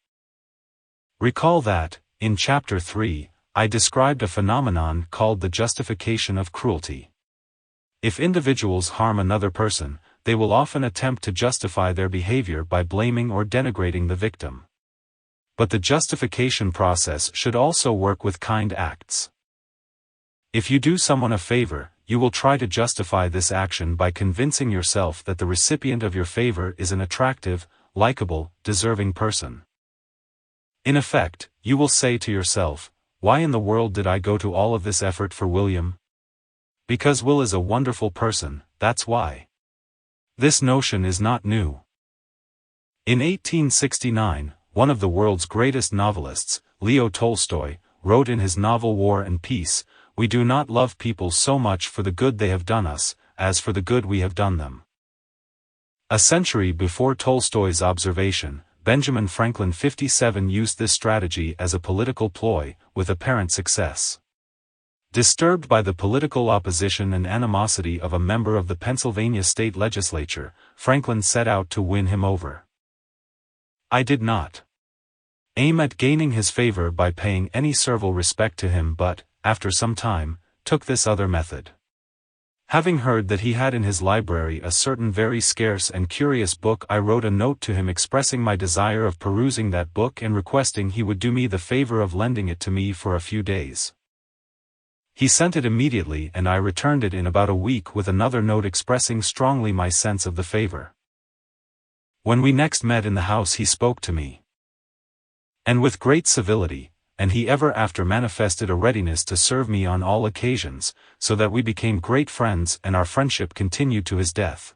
Recall that, in Chapter 3, I described a phenomenon called the Justification of Cruelty. If individuals harm another person, they will often attempt to justify their behavior by blaming or denigrating the victim. But the justification process should also work with kind acts. If you do someone a favor, you will try to justify this action by convincing yourself that the recipient of your favor is an attractive, likable, deserving person. In effect, you will say to yourself, "Why in the world did I go to all of this effort for William? Because Will is a wonderful person, that's why." This notion is not new. In 1869, one of the world's greatest novelists, Leo Tolstoy, wrote in his novel War and Peace, "We do not love people so much for the good they have done us, as for the good we have done them." A century before Tolstoy's observation, Benjamin Franklin 57 used this strategy as a political ploy, with apparent success. Disturbed by the political opposition and animosity of a member of the Pennsylvania state legislature, Franklin set out to win him over. I did not aim at gaining his favor by paying any servile respect to him but, after some time, took this other method. Having heard that he had in his library a certain very scarce and curious book, I wrote a note to him expressing my desire of perusing that book and requesting he would do me the favor of lending it to me for a few days. He sent it immediately and I returned it in about a week with another note expressing strongly my sense of the favor. When we next met in the house he spoke to me, and with great civility, and he ever after manifested a readiness to serve me on all occasions, so that we became great friends and our friendship continued to his death.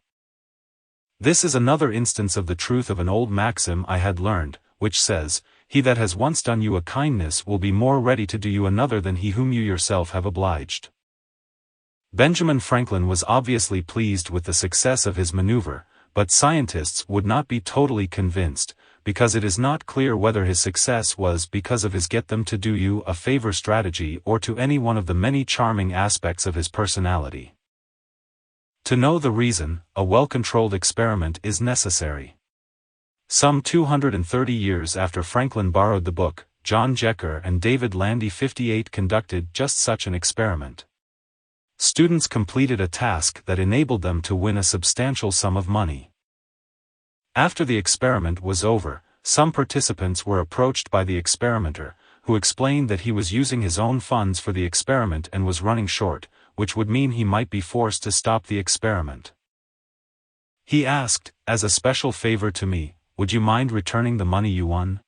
This is another instance of the truth of an old maxim I had learned, which says, "He that has once done you a kindness will be more ready to do you another than he whom you yourself have obliged." Benjamin Franklin was obviously pleased with the success of his maneuver, but scientists would not be totally convinced, because it is not clear whether his success was because of his get-them-to-do-you-a-favor strategy or to any one of the many charming aspects of his personality. To know the reason, a well-controlled experiment is necessary. Some 230 years after Franklin borrowed the book, John Jecker and David Landy 58 conducted just such an experiment. Students completed a task that enabled them to win a substantial sum of money. After the experiment was over, some participants were approached by the experimenter, who explained that he was using his own funds for the experiment and was running short, which would mean he might be forced to stop the experiment. He asked, "As a special favor to me, would you mind returning the money you won?"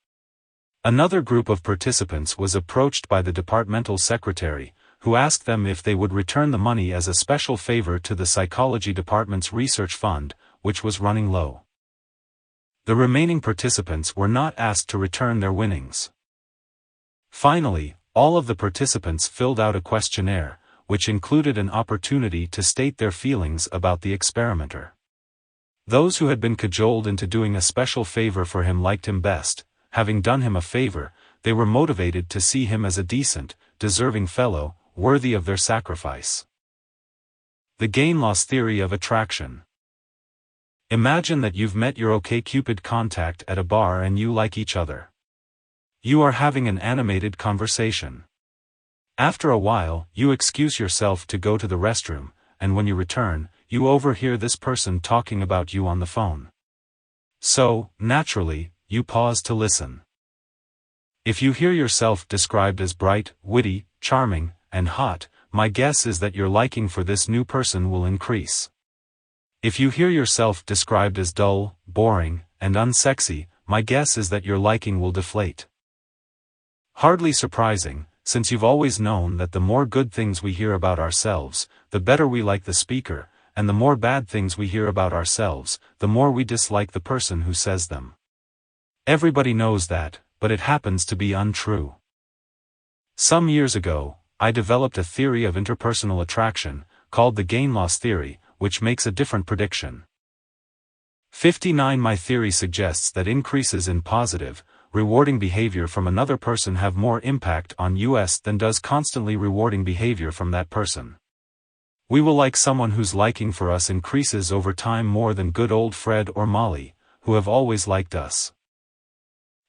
Another group of participants was approached by the departmental secretary, who asked them if they would return the money as a special favor to the psychology department's research fund, which was running low. The remaining participants were not asked to return their winnings. Finally, all of the participants filled out a questionnaire, which included an opportunity to state their feelings about the experimenter. Those who had been cajoled into doing a special favor for him liked him best. Having done him a favor, they were motivated to see him as a decent, deserving fellow, worthy of their sacrifice. The gain-loss theory of attraction. Imagine that you've met your OkCupid contact at a bar and you like each other. You are having an animated conversation. After a while, you excuse yourself to go to the restroom, and when you return, you overhear this person talking about you on the phone. So, naturally, you pause to listen. If you hear yourself described as bright, witty, charming, and hot, my guess is that your liking for this new person will increase. If you hear yourself described as dull, boring, and unsexy, my guess is that your liking will deflate. Hardly surprising, since you've always known that the more good things we hear about ourselves, the better we like the speaker, and the more bad things we hear about ourselves, the more we dislike the person who says them. Everybody knows that, but it happens to be untrue. Some years ago, I developed a theory of interpersonal attraction, called the gain-loss theory, which makes a different prediction. 59. My theory suggests that increases in positive, rewarding behavior from another person have more impact on us than does constantly rewarding behavior from that person. We will like someone whose liking for us increases over time more than good old Fred or Molly, who have always liked us.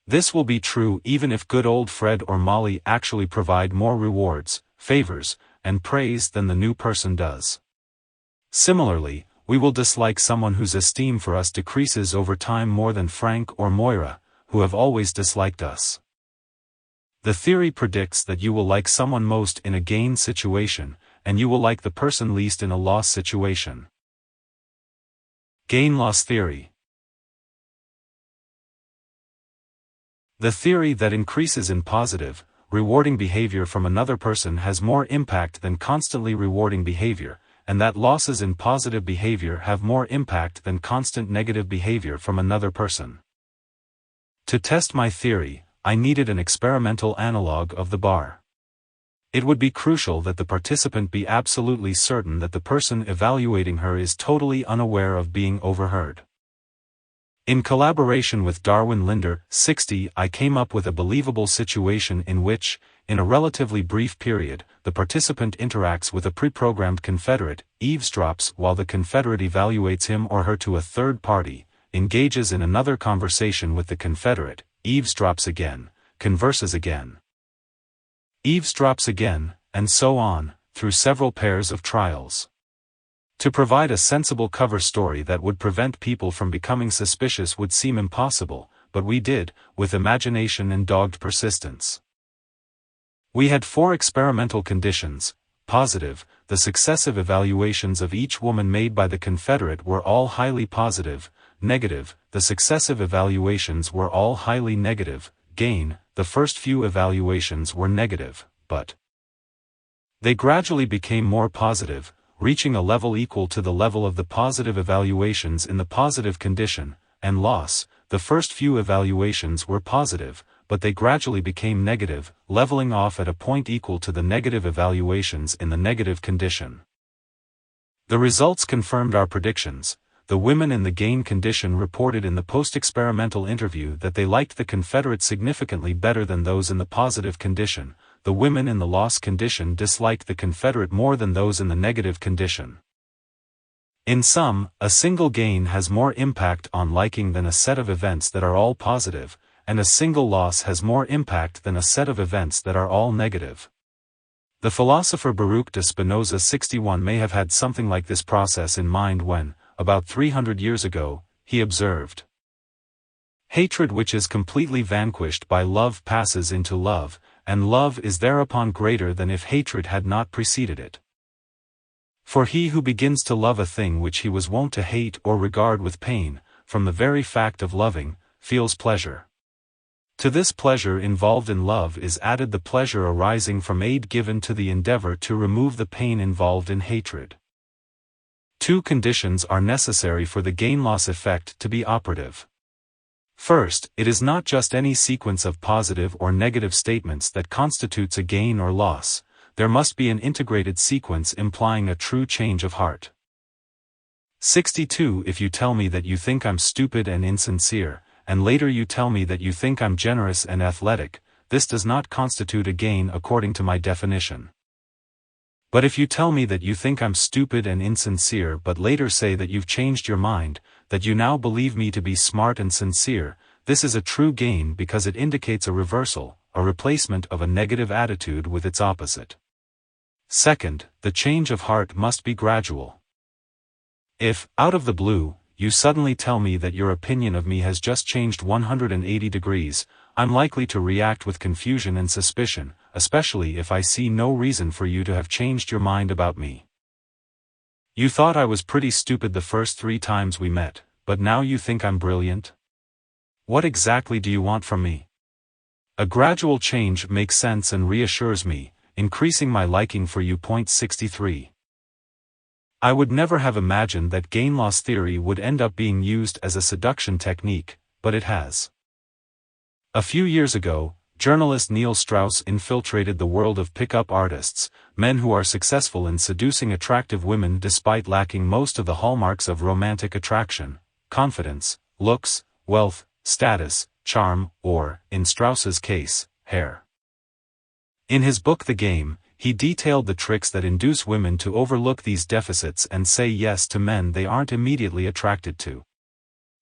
This will be true even if good old Fred or Molly actually provide more rewards, favors, and praise than the new person does. Similarly, we will dislike someone whose esteem for us decreases over time more than Frank or Moira, who have always disliked us. The theory predicts that you will like someone most in a gain situation, and you will like the person least in a loss situation. Gain-loss theory. The theory that increases in positive, rewarding behavior from another person has more impact than constantly rewarding behavior, and that losses in positive behavior have more impact than constant negative behavior from another person. To test my theory, I needed an experimental analog of the bar. It would be crucial that the participant be absolutely certain that the person evaluating her is totally unaware of being overheard. In collaboration with Darwin Linder, 60, I came up with a believable situation in which, in a relatively brief period, the participant interacts with a pre-programmed Confederate, eavesdrops while the Confederate evaluates him or her to a third party, engages in another conversation with the Confederate, eavesdrops again, converses again, eavesdrops again, and so on, through several pairs of trials. To provide a sensible cover story that would prevent people from becoming suspicious would seem impossible, but we did, with imagination and dogged persistence. We had 4 experimental conditions. Positive, the successive evaluations of each woman made by the Confederate were all highly positive. Negative, the successive evaluations were all highly negative. Gain, the first few evaluations were negative, but they gradually became more positive, reaching a level equal to the level of the positive evaluations in the positive condition. And loss, the first few evaluations were positive, but they gradually became negative, leveling off at a point equal to the negative evaluations in the negative condition. The results confirmed our predictions. The women in the gain condition reported in the post-experimental interview that they liked the Confederate significantly better than those in the positive condition. The women in the loss condition disliked the Confederate more than those in the negative condition. In sum, a single gain has more impact on liking than a set of events that are all positive, and a single loss has more impact than a set of events that are all negative. The philosopher Baruch de Spinoza 61 may have had something like this process in mind when, about 300 years ago, he observed, "Hatred which is completely vanquished by love passes into love, and love is thereupon greater than if hatred had not preceded it. For he who begins to love a thing which he was wont to hate or regard with pain, from the very fact of loving, feels pleasure. To this pleasure involved in love is added the pleasure arising from aid given to the endeavor to remove the pain involved in hatred. 2 conditions are necessary for the gain-loss effect to be operative. First, it is not just any sequence of positive or negative statements that constitutes a gain or loss. There must be an integrated sequence implying a true change of heart. 62. If you tell me that you think I'm stupid and insincere, and later you tell me that you think I'm generous and athletic, this does not constitute a gain according to my definition. But if you tell me that you think I'm stupid and insincere but later say that you've changed your mind, that you now believe me to be smart and sincere, this is a true gain because it indicates a reversal, a replacement of a negative attitude with its opposite. Second, the change of heart must be gradual. If, out of the blue, you suddenly tell me that your opinion of me has just changed 180 degrees, I'm likely to react with confusion and suspicion, especially if I see no reason for you to have changed your mind about me. You thought I was pretty stupid the first 3 times we met, but now you think I'm brilliant? What exactly do you want from me? A gradual change makes sense and reassures me, increasing my liking for you. 63. I would never have imagined that gain-loss theory would end up being used as a seduction technique, but it has. A few years ago, journalist Neil Strauss infiltrated the world of pickup artists, men who are successful in seducing attractive women despite lacking most of the hallmarks of romantic attraction: confidence, looks, wealth, status, charm, or, in Strauss's case, hair. In his book The Game, he detailed the tricks that induce women to overlook these deficits and say yes to men they aren't immediately attracted to.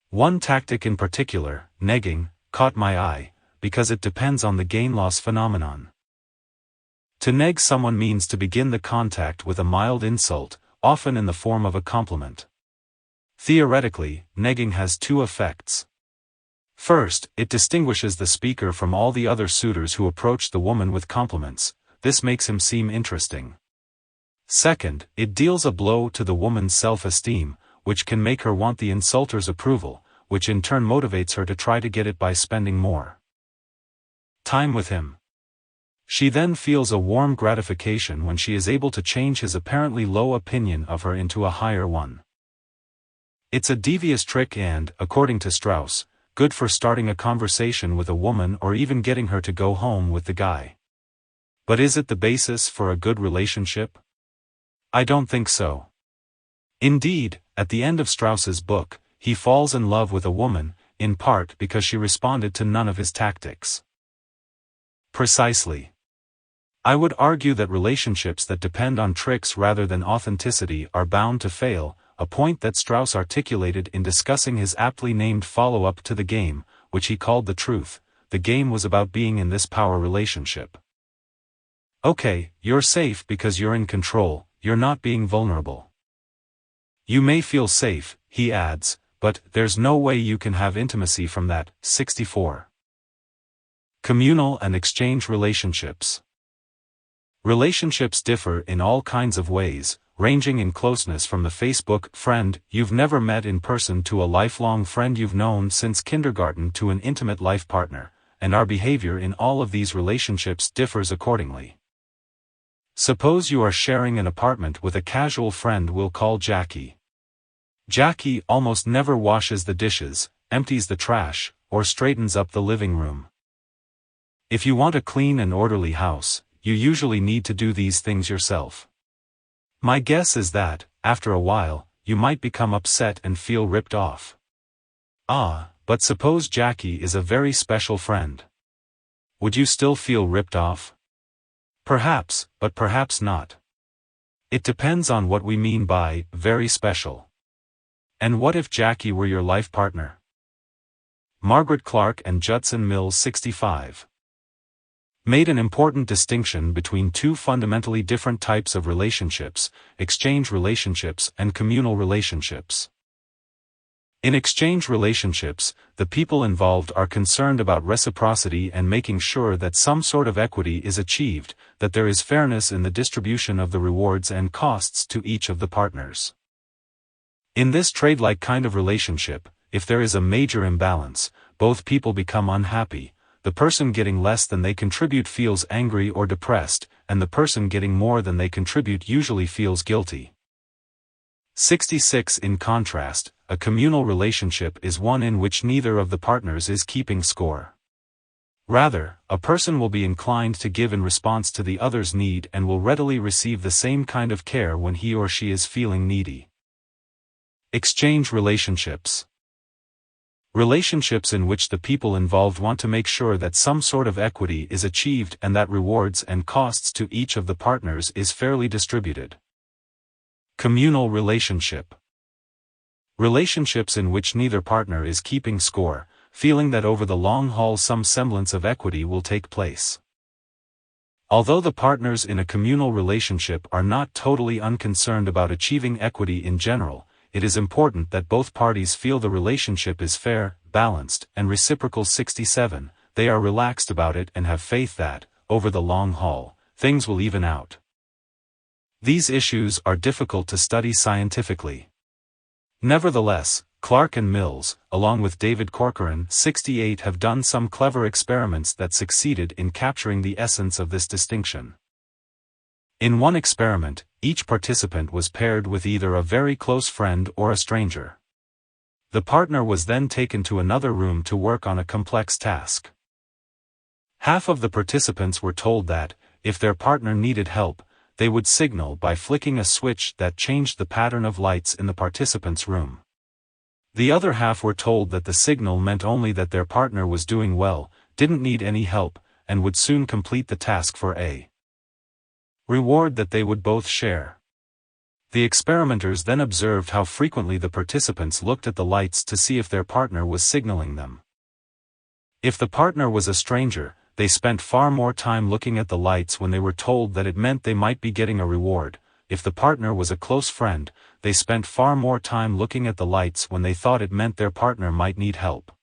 One tactic in particular, negging, caught my eye, because it depends on the gain-loss phenomenon. To neg someone means to begin the contact with a mild insult, often in the form of a compliment. Theoretically, negging has 2 effects. First, it distinguishes the speaker from all the other suitors who approach the woman with compliments. This makes him seem interesting. Second, it deals a blow to the woman's self-esteem, which can make her want the insulter's approval, which in turn motivates her to try to get it by spending more time with him. She then feels a warm gratification when she is able to change his apparently low opinion of her into a higher one. It's a devious trick and, according to Strauss, good for starting a conversation with a woman or even getting her to go home with the guy. But is it the basis for a good relationship? I don't think so. Indeed, at the end of Strauss's book, he falls in love with a woman, in part because she responded to none of his tactics. Precisely. I would argue that relationships that depend on tricks rather than authenticity are bound to fail, a point that Strauss articulated in discussing his aptly named follow-up to The Game, which he called The Truth. The game was about being in this power relationship. Okay, you're safe because you're in control, you're not being vulnerable. You may feel safe, he adds, but there's no way you can have intimacy from that. 64. Communal and exchange relationships. Relationships differ in all kinds of ways, ranging in closeness from the Facebook friend you've never met in person to a lifelong friend you've known since kindergarten to an intimate life partner, and our behavior in all of these relationships differs accordingly. Suppose you are sharing an apartment with a casual friend we'll call Jackie. Jackie almost never washes the dishes, empties the trash, or straightens up the living room. If you want a clean and orderly house, you usually need to do these things yourself. My guess is that, after a while, you might become upset and feel ripped off. But suppose Jackie is a very special friend. Would you still feel ripped off? Perhaps, but perhaps not. It depends on what we mean by very special. And what if Jackie were your life partner? Margaret Clark and Judson Mills 65. Made an important distinction between 2 fundamentally different types of relationships: exchange relationships and communal relationships. In exchange relationships, the people involved are concerned about reciprocity and making sure that some sort of equity is achieved, that there is fairness in the distribution of the rewards and costs to each of the partners. In this trade-like kind of relationship, if there is a major imbalance, both people become unhappy. The person getting less than they contribute feels angry or depressed, and the person getting more than they contribute usually feels guilty. 66. In contrast, a communal relationship is one in which neither of the partners is keeping score. Rather, a person will be inclined to give in response to the other's need and will readily receive the same kind of care when he or she is feeling needy. Exchange relationships. Relationships in which the people involved want to make sure that some sort of equity is achieved and that rewards and costs to each of the partners is fairly distributed. Communal relationship. Relationships in which neither partner is keeping score, feeling that over the long haul some semblance of equity will take place. Although the partners in a communal relationship are not totally unconcerned about achieving equity in general, it is important that both parties feel the relationship is fair, balanced, and reciprocal. 67. They are relaxed about it and have faith that, over the long haul, things will even out. These issues are difficult to study scientifically. Nevertheless, Clark and Mills, along with David Corcoran, 68, have done some clever experiments that succeeded in capturing the essence of this distinction. In one experiment, each participant was paired with either a very close friend or a stranger. The partner was then taken to another room to work on a complex task. Half of the participants were told that, if their partner needed help, they would signal by flicking a switch that changed the pattern of lights in the participant's room. The other half were told that the signal meant only that their partner was doing well, didn't need any help, and would soon complete the task for a reward that they would both share. The experimenters then observed how frequently the participants looked at the lights to see if their partner was signaling them. If the partner was a stranger, they spent far more time looking at the lights when they were told that it meant they might be getting a reward. If the partner was a close friend, they spent far more time looking at the lights when they thought it meant their partner might need help.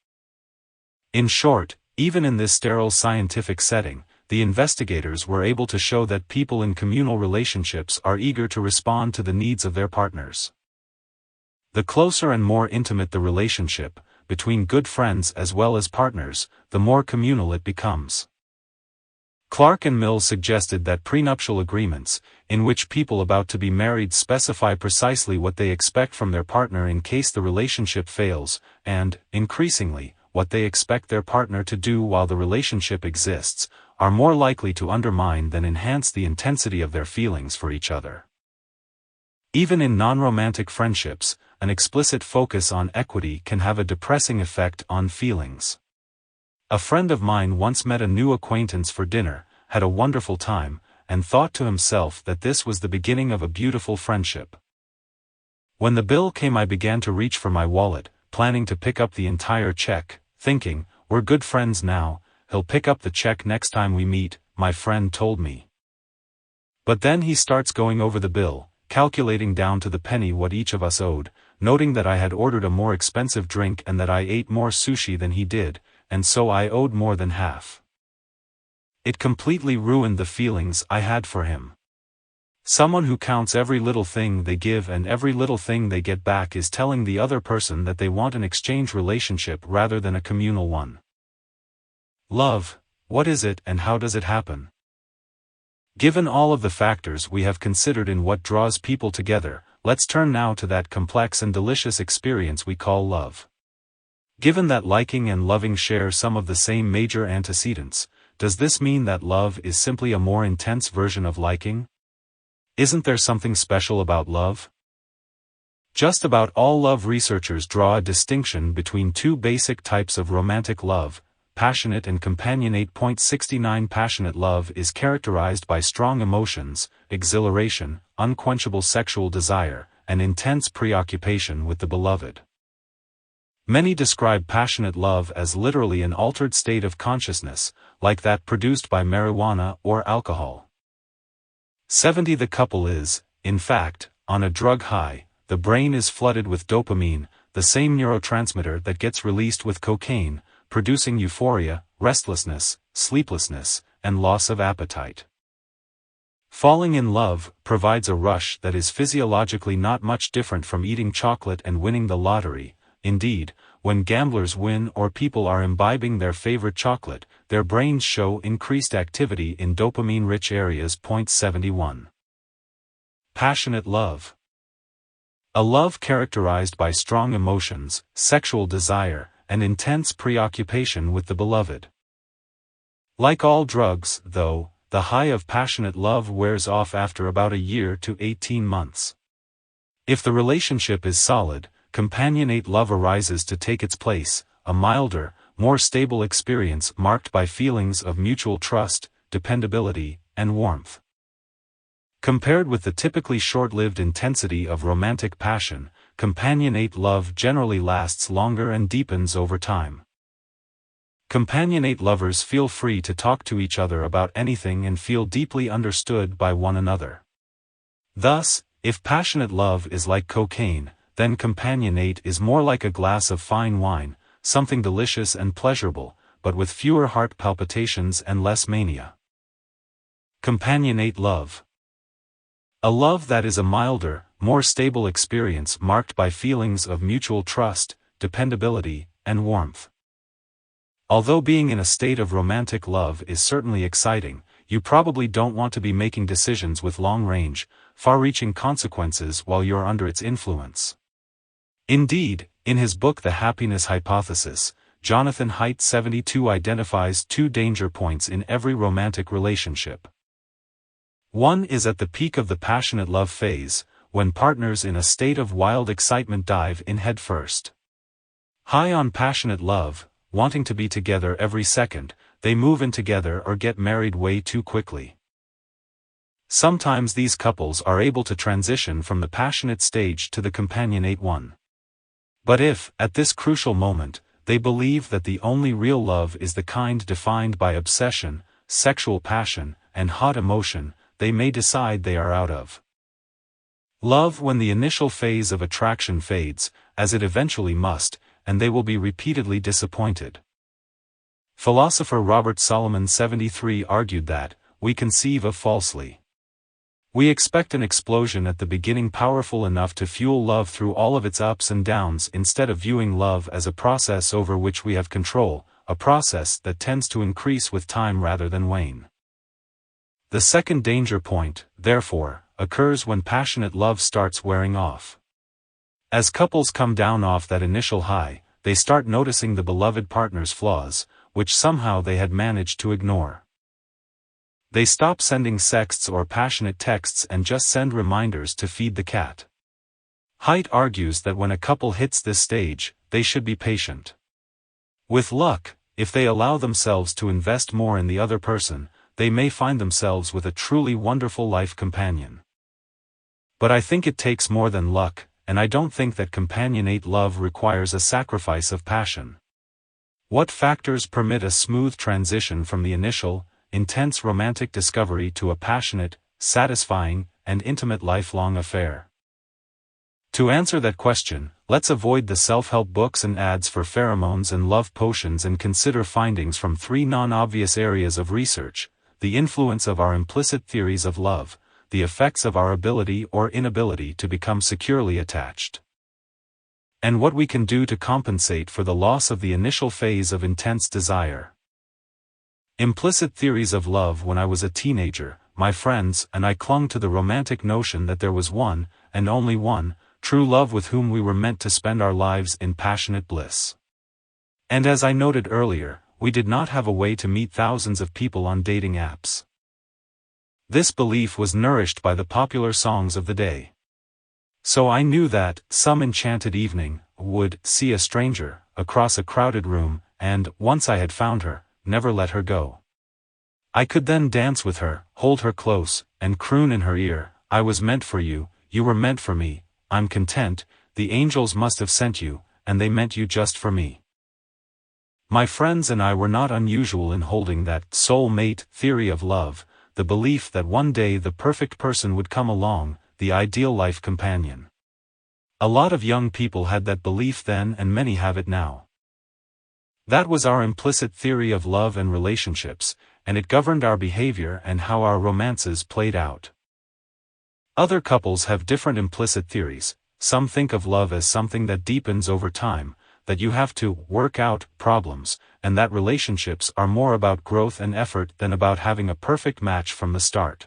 In short, even in this sterile scientific setting, the investigators were able to show that people in communal relationships are eager to respond to the needs of their partners. The closer and more intimate the relationship, between good friends as well as partners, the more communal it becomes. Clark and Mills suggested that prenuptial agreements, in which people about to be married specify precisely what they expect from their partner in case the relationship fails, and, increasingly, what they expect their partner to do while the relationship exists, are more likely to undermine than enhance the intensity of their feelings for each other. Even in non-romantic friendships, an explicit focus on equity can have a depressing effect on feelings. A friend of mine once met a new acquaintance for dinner, had a wonderful time, and thought to himself that this was the beginning of a beautiful friendship. When the bill came, I began to reach for my wallet, planning to pick up the entire check, thinking, we're good friends now, he'll pick up the check next time we meet, my friend told me. But then he starts going over the bill, calculating down to the penny what each of us owed, noting that I had ordered a more expensive drink and that I ate more sushi than he did, and so I owed more than half. It completely ruined the feelings I had for him. Someone who counts every little thing they give and every little thing they get back is telling the other person that they want an exchange relationship rather than a communal one. Love, what is it and how does it happen? Given all of the factors we have considered in what draws people together, let's turn now to that complex and delicious experience we call love. Given that liking and loving share some of the same major antecedents, does this mean that love is simply a more intense version of liking? Isn't there something special about love? Just about all love researchers draw a distinction between two basic types of romantic love, passionate and companionate. 69 Passionate love is characterized by strong emotions, exhilaration, unquenchable sexual desire, and intense preoccupation with the beloved. Many describe passionate love as literally an altered state of consciousness, like that produced by marijuana or alcohol. 70 The couple is, in fact, on a drug high. The brain is flooded with dopamine, the same neurotransmitter that gets released with cocaine, producing euphoria, restlessness, sleeplessness, and loss of appetite. Falling in love provides a rush that is physiologically not much different from eating chocolate and winning the lottery. Indeed, when gamblers win or people are imbibing their favorite chocolate, their brains show increased activity in dopamine-rich areas. 71. Passionate love. A love characterized by strong emotions, sexual desire, and intense preoccupation with the beloved. Like all drugs, though, the high of passionate love wears off after about a year to 18 months. If the relationship is solid, companionate love arises to take its place, a milder, more stable experience marked by feelings of mutual trust, dependability, and warmth. Compared with the typically short-lived intensity of romantic passion, companionate love generally lasts longer and deepens over time. Companionate lovers feel free to talk to each other about anything and feel deeply understood by one another. Thus, if passionate love is like cocaine, then companionate is more like a glass of fine wine, something delicious and pleasurable, but with fewer heart palpitations and less mania. Companionate love. A love that is a milder, more stable experience marked by feelings of mutual trust, dependability, and warmth. Although being in a state of romantic love is certainly exciting, you probably don't want to be making decisions with long-range, far-reaching consequences while you're under its influence. Indeed, in his book The Happiness Hypothesis, Jonathan Haidt 72 identifies 2 danger points in every romantic relationship. One is at the peak of the passionate love phase, when partners in a state of wild excitement dive in headfirst. High on passionate love, wanting to be together every second, they move in together or get married way too quickly. Sometimes these couples are able to transition from the passionate stage to the companionate one. But if, at this crucial moment, they believe that the only real love is the kind defined by obsession, sexual passion, and hot emotion, they may decide they are out of love when the initial phase of attraction fades, as it eventually must, and they will be repeatedly disappointed. Philosopher Robert Solomon 73 argued that, we conceive of falsely. We expect an explosion at the beginning powerful enough to fuel love through all of its ups and downs instead of viewing love as a process over which we have control, a process that tends to increase with time rather than wane. The second danger point, therefore, occurs when passionate love starts wearing off. As couples come down off that initial high, they start noticing the beloved partner's flaws, which somehow they had managed to ignore. They stop sending sexts or passionate texts and just send reminders to feed the cat. Haidt argues that when a couple hits this stage, they should be patient. With luck, if they allow themselves to invest more in the other person, they may find themselves with a truly wonderful life companion. But I think it takes more than luck, and I don't think that companionate love requires a sacrifice of passion. What factors permit a smooth transition from the initial, intense romantic discovery to a passionate, satisfying, and intimate lifelong affair? To answer that question, let's avoid the self-help books and ads for pheromones and love potions and consider findings from 3 non-obvious areas of research: the influence of our implicit theories of love, the effects of our ability or inability to become securely attached, and what we can do to compensate for the loss of the initial phase of intense desire. Implicit theories of love. When I was a teenager, my friends and I clung to the romantic notion that there was one, and only one, true love with whom we were meant to spend our lives in passionate bliss. And as I noted earlier, we did not have a way to meet thousands of people on dating apps. This belief was nourished by the popular songs of the day. So I knew that, some enchanted evening, would see a stranger, across a crowded room, and, once I had found her, never let her go. I could then dance with her, hold her close, and croon in her ear, I was meant for you, you were meant for me, I'm content, the angels must have sent you, and they meant you just for me. My friends and I were not unusual in holding that soul-mate theory of love, the belief that one day the perfect person would come along, the ideal life companion. A lot of young people had that belief then and many have it now. That was our implicit theory of love and relationships, and it governed our behavior and how our romances played out. Other couples have different implicit theories. Some think of love as something that deepens over time, that you have to work out problems, and that relationships are more about growth and effort than about having a perfect match from the start.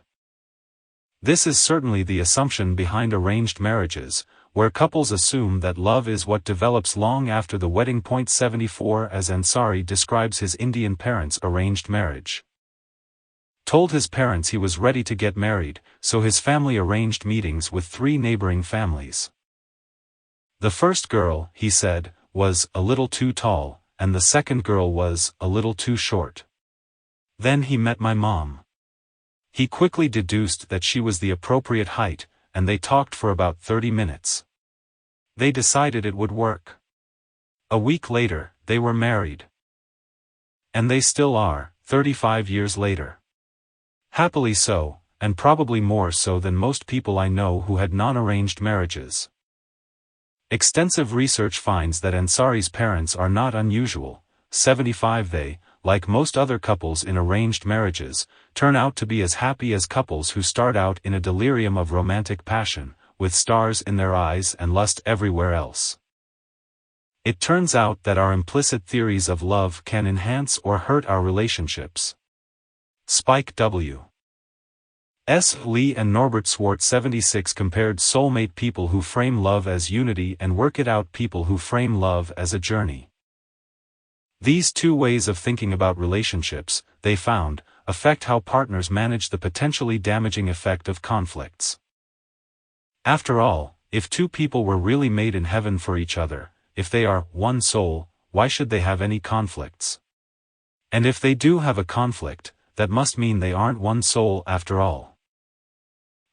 This is certainly the assumption behind arranged marriages, where couples assume that love is what develops long after the wedding. 74 As Ansari describes his Indian parents' arranged marriage. Told his parents he was ready to get married, so his family arranged meetings with 3 neighboring families. The first girl, he said, was a little too tall, and the second girl was a little too short. Then he met my mom. He quickly deduced that she was the appropriate height, and they talked for about 30 minutes. They decided it would work. A week later, they were married. And they still are, 35 years later. Happily so, and probably more so than most people I know who had non-arranged marriages. Extensive research finds that Ansari's parents are not unusual. 75 They, like most other couples in arranged marriages, turn out to be as happy as couples who start out in a delirium of romantic passion, with stars in their eyes and lust everywhere else. It turns out that our implicit theories of love can enhance or hurt our relationships. Spike W. S. Lee and Norbert Swart 76 compared soulmate people who frame love as unity and work it out people who frame love as a journey. These two ways of thinking about relationships, they found, affect how partners manage the potentially damaging effect of conflicts. After all, if two people were really made in heaven for each other, if they are one soul, why should they have any conflicts? And if they do have a conflict, that must mean they aren't one soul after all.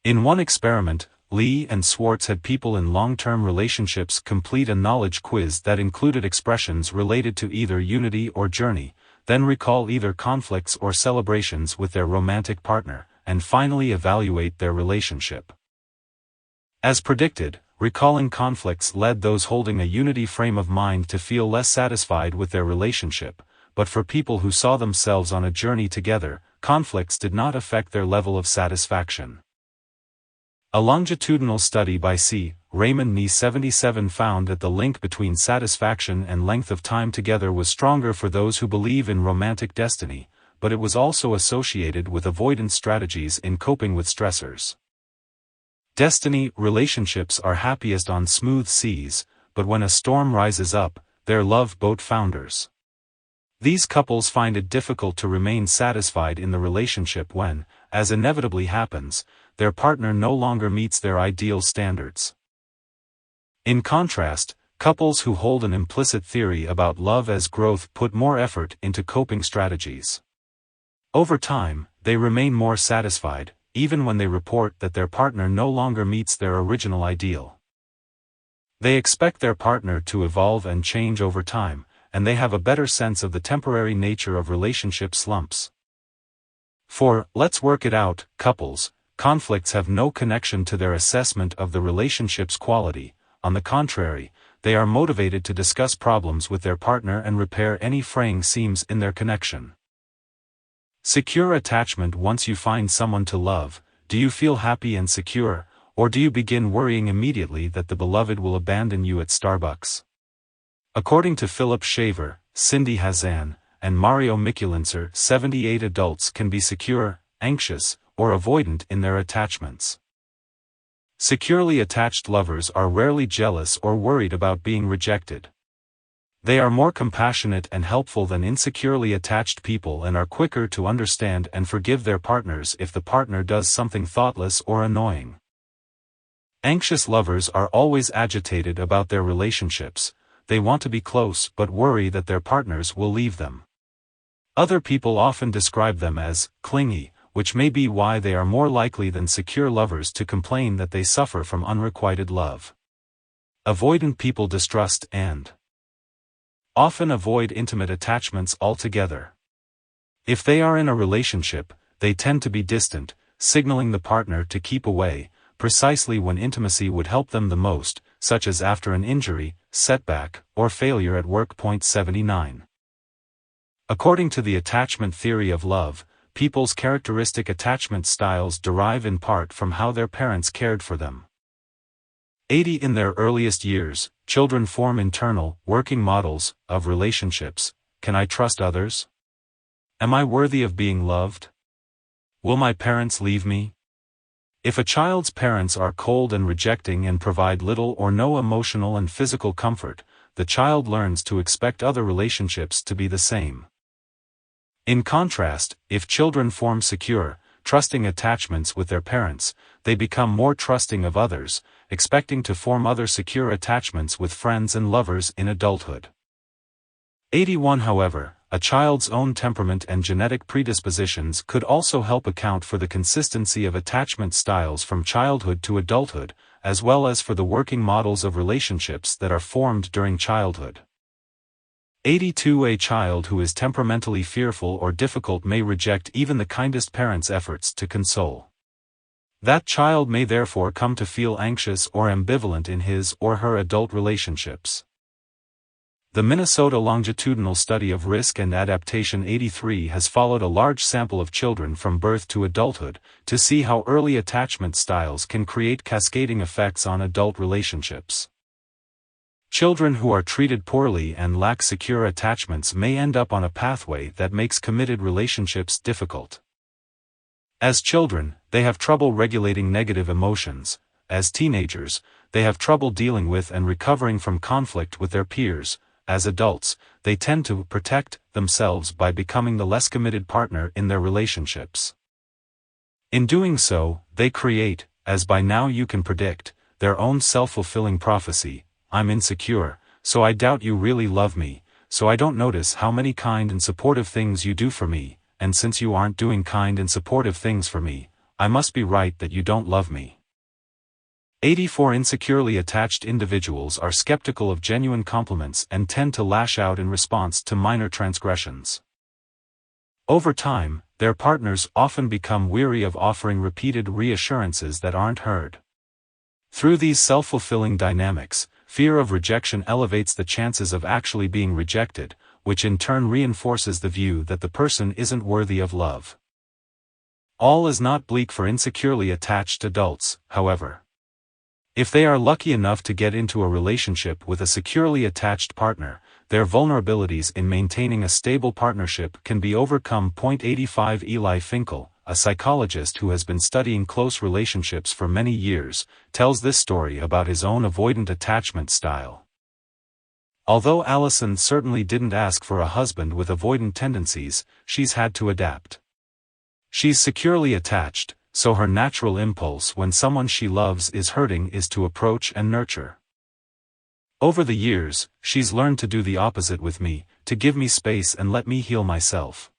In one experiment, Lee and Swartz had people in long-term relationships complete a knowledge quiz that included expressions related to either unity or journey, then recall either conflicts or celebrations with their romantic partner, and finally evaluate their relationship. As predicted, recalling conflicts led those holding a unity frame of mind to feel less satisfied with their relationship, but for people who saw themselves on a journey together, conflicts did not affect their level of satisfaction. A longitudinal study by C. Raymond Nee 77 found that the link between satisfaction and length of time together was stronger for those who believe in romantic destiny, but it was also associated with avoidance strategies in coping with stressors. Destiny relationships are happiest on smooth seas, but when a storm rises up, their love boat founders. These couples find it difficult to remain satisfied in the relationship when, as inevitably happens, their partner no longer meets their ideal standards. In contrast, couples who hold an implicit theory about love as growth put more effort into coping strategies. Over time, they remain more satisfied, even when they report that their partner no longer meets their original ideal. They expect their partner to evolve and change over time, and they have a better sense of the temporary nature of relationship slumps. For, let's work it out, couples, conflicts have no connection to their assessment of the relationship's quality. On the contrary, they are motivated to discuss problems with their partner and repair any fraying seams in their connection. Secure attachment. Once you find someone to love, do you feel happy and secure, or do you begin worrying immediately that the beloved will abandon you at Starbucks? According to Philip Shaver, Cindy Hazan, and Mario Mikulincer, 78 adults can be secure, anxious, or avoidant in their attachments. Securely attached lovers are rarely jealous or worried about being rejected. They are more compassionate and helpful than insecurely attached people and are quicker to understand and forgive their partners if the partner does something thoughtless or annoying. Anxious lovers are always agitated about their relationships. They want to be close but worry that their partners will leave them. Other people often describe them as clingy, which may be why they are more likely than secure lovers to complain that they suffer from unrequited love. Avoidant people distrust and often avoid intimate attachments altogether. If they are in a relationship, they tend to be distant, signaling the partner to keep away, precisely when intimacy would help them the most, such as after an injury, setback, or failure at work. 79. According to the attachment theory of love, people's characteristic attachment styles derive in part from how their parents cared for them. 80. In their earliest years, children form internal, working models of relationships. Can I trust others? Am I worthy of being loved? Will my parents leave me? If a child's parents are cold and rejecting and provide little or no emotional and physical comfort, the child learns to expect other relationships to be the same. In contrast, if children form secure, trusting attachments with their parents, they become more trusting of others, expecting to form other secure attachments with friends and lovers in adulthood. 81. However, a child's own temperament and genetic predispositions could also help account for the consistency of attachment styles from childhood to adulthood, as well as for the working models of relationships that are formed during childhood. 82. A child who is temperamentally fearful or difficult may reject even the kindest parents' efforts to console. That child may therefore come to feel anxious or ambivalent in his or her adult relationships. The Minnesota Longitudinal Study of Risk and Adaptation 83 has followed a large sample of children from birth to adulthood to see how early attachment styles can create cascading effects on adult relationships. Children who are treated poorly and lack secure attachments may end up on a pathway that makes committed relationships difficult. As children, they have trouble regulating negative emotions. As teenagers, they have trouble dealing with and recovering from conflict with their peers. As adults, they tend to protect themselves by becoming the less committed partner in their relationships. In doing so, they create, as by now you can predict, their own self-fulfilling prophecy. I'm insecure, so I doubt you really love me, so I don't notice how many kind and supportive things you do for me, and since you aren't doing kind and supportive things for me, I must be right that you don't love me. 84. Insecurely attached individuals are skeptical of genuine compliments and tend to lash out in response to minor transgressions. Over time, their partners often become weary of offering repeated reassurances that aren't heard. Through these self-fulfilling dynamics, fear of rejection elevates the chances of actually being rejected, which in turn reinforces the view that the person isn't worthy of love. All is not bleak for insecurely attached adults, however. If they are lucky enough to get into a relationship with a securely attached partner, their vulnerabilities in maintaining a stable partnership can be overcome. 85. Eli Finkel, a psychologist who has been studying close relationships for many years, tells this story about his own avoidant attachment style. Although Allison certainly didn't ask for a husband with avoidant tendencies, she's had to adapt. She's securely attached, so her natural impulse when someone she loves is hurting is to approach and nurture. Over the years, she's learned to do the opposite with me, to give me space and let me heal myself.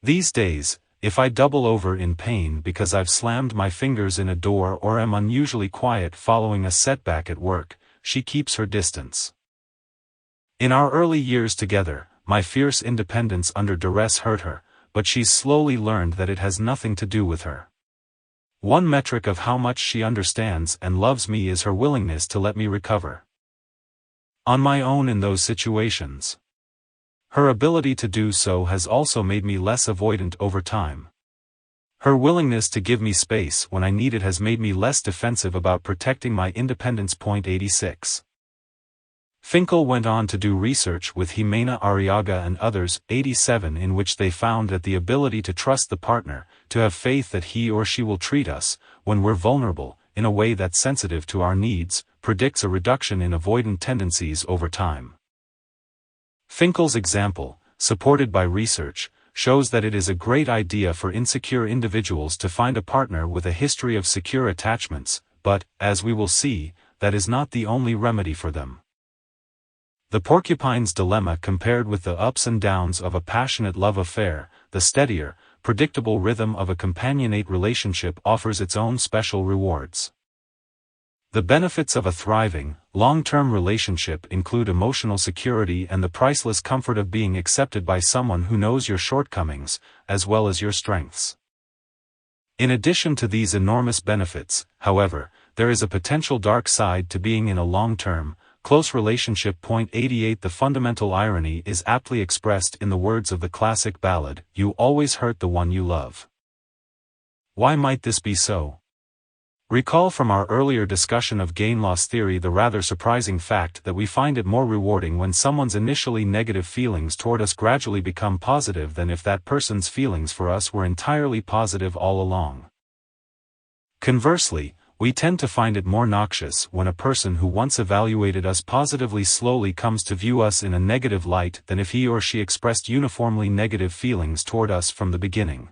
These days, if I double over in pain because I've slammed my fingers in a door or am unusually quiet following a setback at work, she keeps her distance. In our early years together, my fierce independence under duress hurt her, but she's slowly learned that it has nothing to do with her. One metric of how much she understands and loves me is her willingness to let me recover on my own in those situations. Her ability to do so has also made me less avoidant over time. Her willingness to give me space when I need it has made me less defensive about protecting my independence. 86. Finkel went on to do research with Jimena Arriaga and others, 87, in which they found that the ability to trust the partner, to have faith that he or she will treat us, when we're vulnerable, in a way that's sensitive to our needs, predicts a reduction in avoidant tendencies over time. Finkel's example, supported by research, shows that it is a great idea for insecure individuals to find a partner with a history of secure attachments, but, as we will see, that is not the only remedy for them. The porcupine's dilemma compared with the ups and downs of a passionate love affair, the steadier, predictable rhythm of a companionate relationship offers its own special rewards. The benefits of a thriving, long-term relationship include emotional security and the priceless comfort of being accepted by someone who knows your shortcomings, as well as your strengths. In addition to these enormous benefits, however, there is a potential dark side to being in a long-term, close relationship. 88. The fundamental irony is aptly expressed in the words of the classic ballad, "You always hurt the one you love." Why might this be so? Recall from our earlier discussion of gain-loss theory the rather surprising fact that we find it more rewarding when someone's initially negative feelings toward us gradually become positive than if that person's feelings for us were entirely positive all along. Conversely, we tend to find it more noxious when a person who once evaluated us positively slowly comes to view us in a negative light than if he or she expressed uniformly negative feelings toward us from the beginning.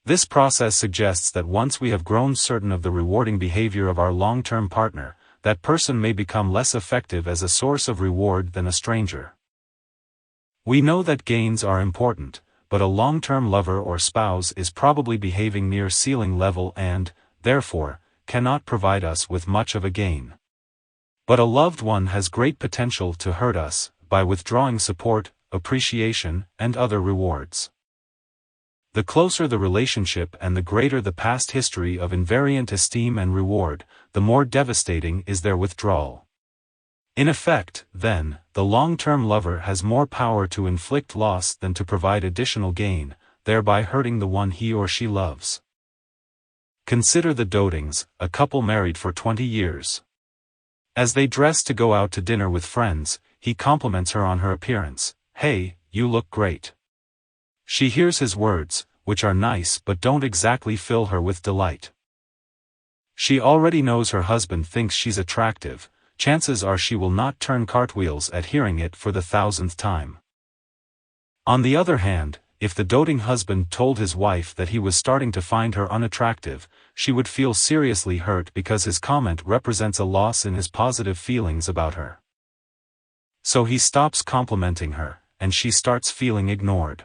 This process suggests that once we have grown certain of the rewarding behavior of our long-term partner, that person may become less effective as a source of reward than a stranger. We know that gains are important, but a long-term lover or spouse is probably behaving near ceiling level and, therefore, cannot provide us with much of a gain. But a loved one has great potential to hurt us, by withdrawing support, appreciation, and other rewards. The closer the relationship and the greater the past history of invariant esteem and reward, the more devastating is their withdrawal. In effect, then, the long-term lover has more power to inflict loss than to provide additional gain, thereby hurting the one he or she loves. Consider the Dotings, a couple married for 20 years. As they dress to go out to dinner with friends, he compliments her on her appearance. "Hey, you look great." She hears his words, which are nice but don't exactly fill her with delight. She already knows her husband thinks she's attractive. Chances are she will not turn cartwheels at hearing it for the 1000th time. On the other hand, if the doting husband told his wife that he was starting to find her unattractive, she would feel seriously hurt because his comment represents a loss in his positive feelings about her. So he stops complimenting her, and she starts feeling ignored.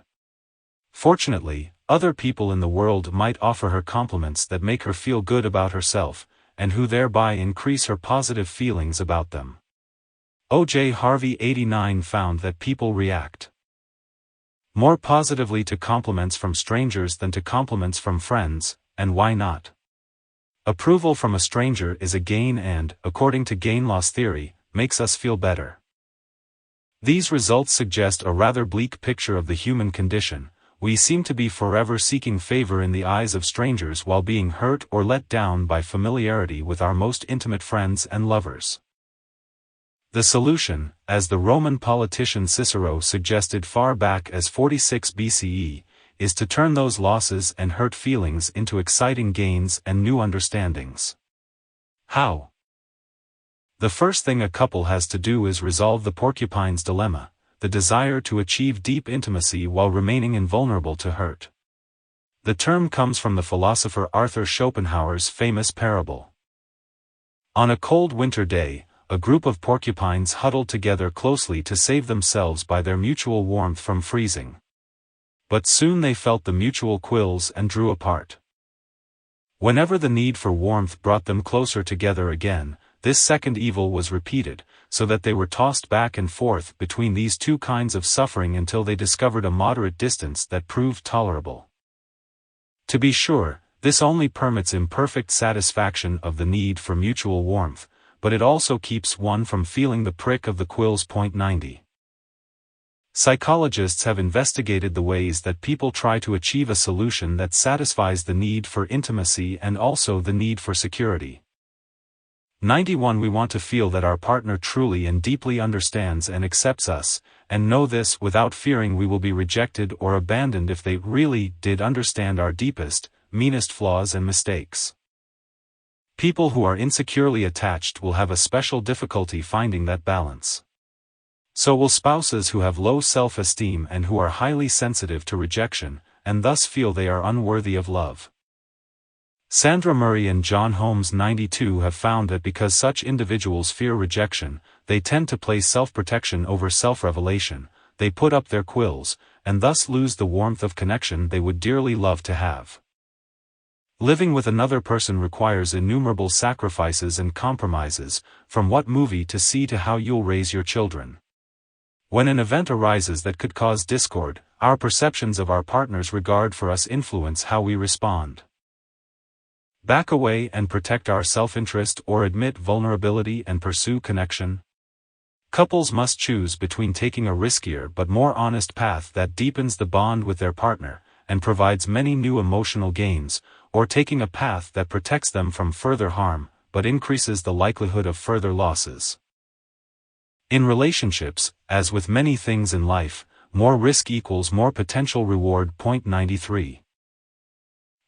Fortunately, other people in the world might offer her compliments that make her feel good about herself, and who thereby increase her positive feelings about them. O.J. Harvey 89 found that people react more positively to compliments from strangers than to compliments from friends, and why not? Approval from a stranger is a gain and, according to gain-loss theory, makes us feel better. These results suggest a rather bleak picture of the human condition. We seem to be forever seeking favor in the eyes of strangers while being hurt or let down by familiarity with our most intimate friends and lovers. The solution, as the Roman politician Cicero suggested far back as 46 BCE, is to turn those losses and hurt feelings into exciting gains and new understandings. How? The first thing a couple has to do is resolve the porcupine's dilemma, the desire to achieve deep intimacy while remaining invulnerable to hurt. The term comes from the philosopher Arthur Schopenhauer's famous parable. On a cold winter day, a group of porcupines huddled together closely to save themselves by their mutual warmth from freezing. But soon they felt the mutual quills and drew apart. Whenever the need for warmth brought them closer together again, this second evil was repeated, so that they were tossed back and forth between these two kinds of suffering until they discovered a moderate distance that proved tolerable. To be sure, this only permits imperfect satisfaction of the need for mutual warmth, but it also keeps one from feeling the prick of the quills. 90. Psychologists have investigated the ways that people try to achieve a solution that satisfies the need for intimacy and also the need for security. 91. We want to feel that our partner truly and deeply understands and accepts us, and know this without fearing we will be rejected or abandoned if they really did understand our deepest, meanest flaws and mistakes. People who are insecurely attached will have a special difficulty finding that balance. So will spouses who have low self-esteem and who are highly sensitive to rejection, and thus feel they are unworthy of love. Sandra Murray and John Holmes 92 have found that because such individuals fear rejection, they tend to place self-protection over self-revelation, they put up their quills, and thus lose the warmth of connection they would dearly love to have. Living with another person requires innumerable sacrifices and compromises, from what movie to see to how you'll raise your children. When an event arises that could cause discord, our perceptions of our partner's regard for us influence how we respond. Back away and protect our self-interest or admit vulnerability and pursue connection? Couples must choose between taking a riskier but more honest path that deepens the bond with their partner, and provides many new emotional gains, or taking a path that protects them from further harm, but increases the likelihood of further losses. In relationships, as with many things in life, more risk equals more potential reward. 93.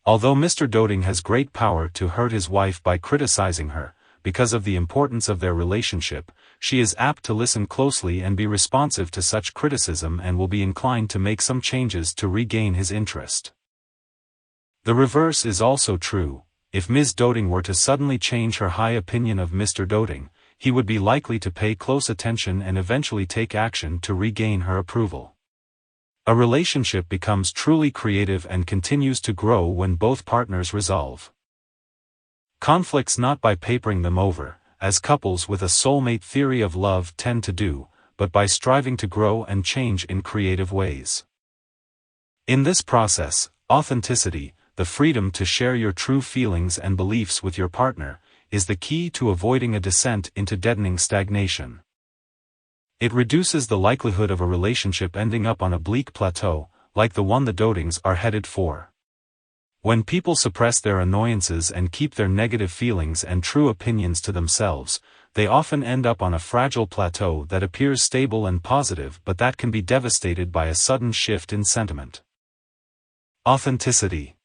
Although Mr. Doting has great power to hurt his wife by criticizing her, because of the importance of their relationship, she is apt to listen closely and be responsive to such criticism and will be inclined to make some changes to regain his interest. The reverse is also true. If Ms. Doting were to suddenly change her high opinion of Mr. Doting, he would be likely to pay close attention and eventually take action to regain her approval. A relationship becomes truly creative and continues to grow when both partners resolve conflicts not by papering them over, as couples with a soulmate theory of love tend to do, but by striving to grow and change in creative ways. In this process, authenticity, the freedom to share your true feelings and beliefs with your partner, is the key to avoiding a descent into deadening stagnation. It reduces the likelihood of a relationship ending up on a bleak plateau, like the one the Dotings are headed for. When people suppress their annoyances and keep their negative feelings and true opinions to themselves, they often end up on a fragile plateau that appears stable and positive but that can be devastated by a sudden shift in sentiment. Authenticity.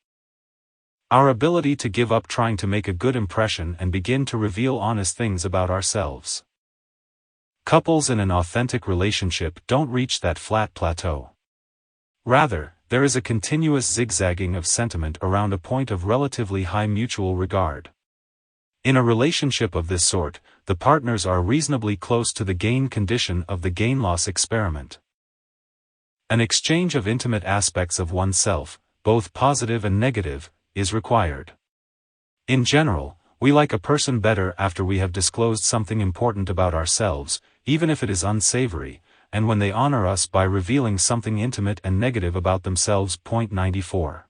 Our ability to give up trying to make a good impression and begin to reveal honest things about ourselves. Couples in an authentic relationship don't reach that flat plateau. Rather, there is a continuous zigzagging of sentiment around a point of relatively high mutual regard. In a relationship of this sort, the partners are reasonably close to the gain condition of the gain-loss experiment. An exchange of intimate aspects of oneself, both positive and negative, is required. In general, we like a person better after we have disclosed something important about ourselves, even if it is unsavory, and when they honor us by revealing something intimate and negative about themselves. 94.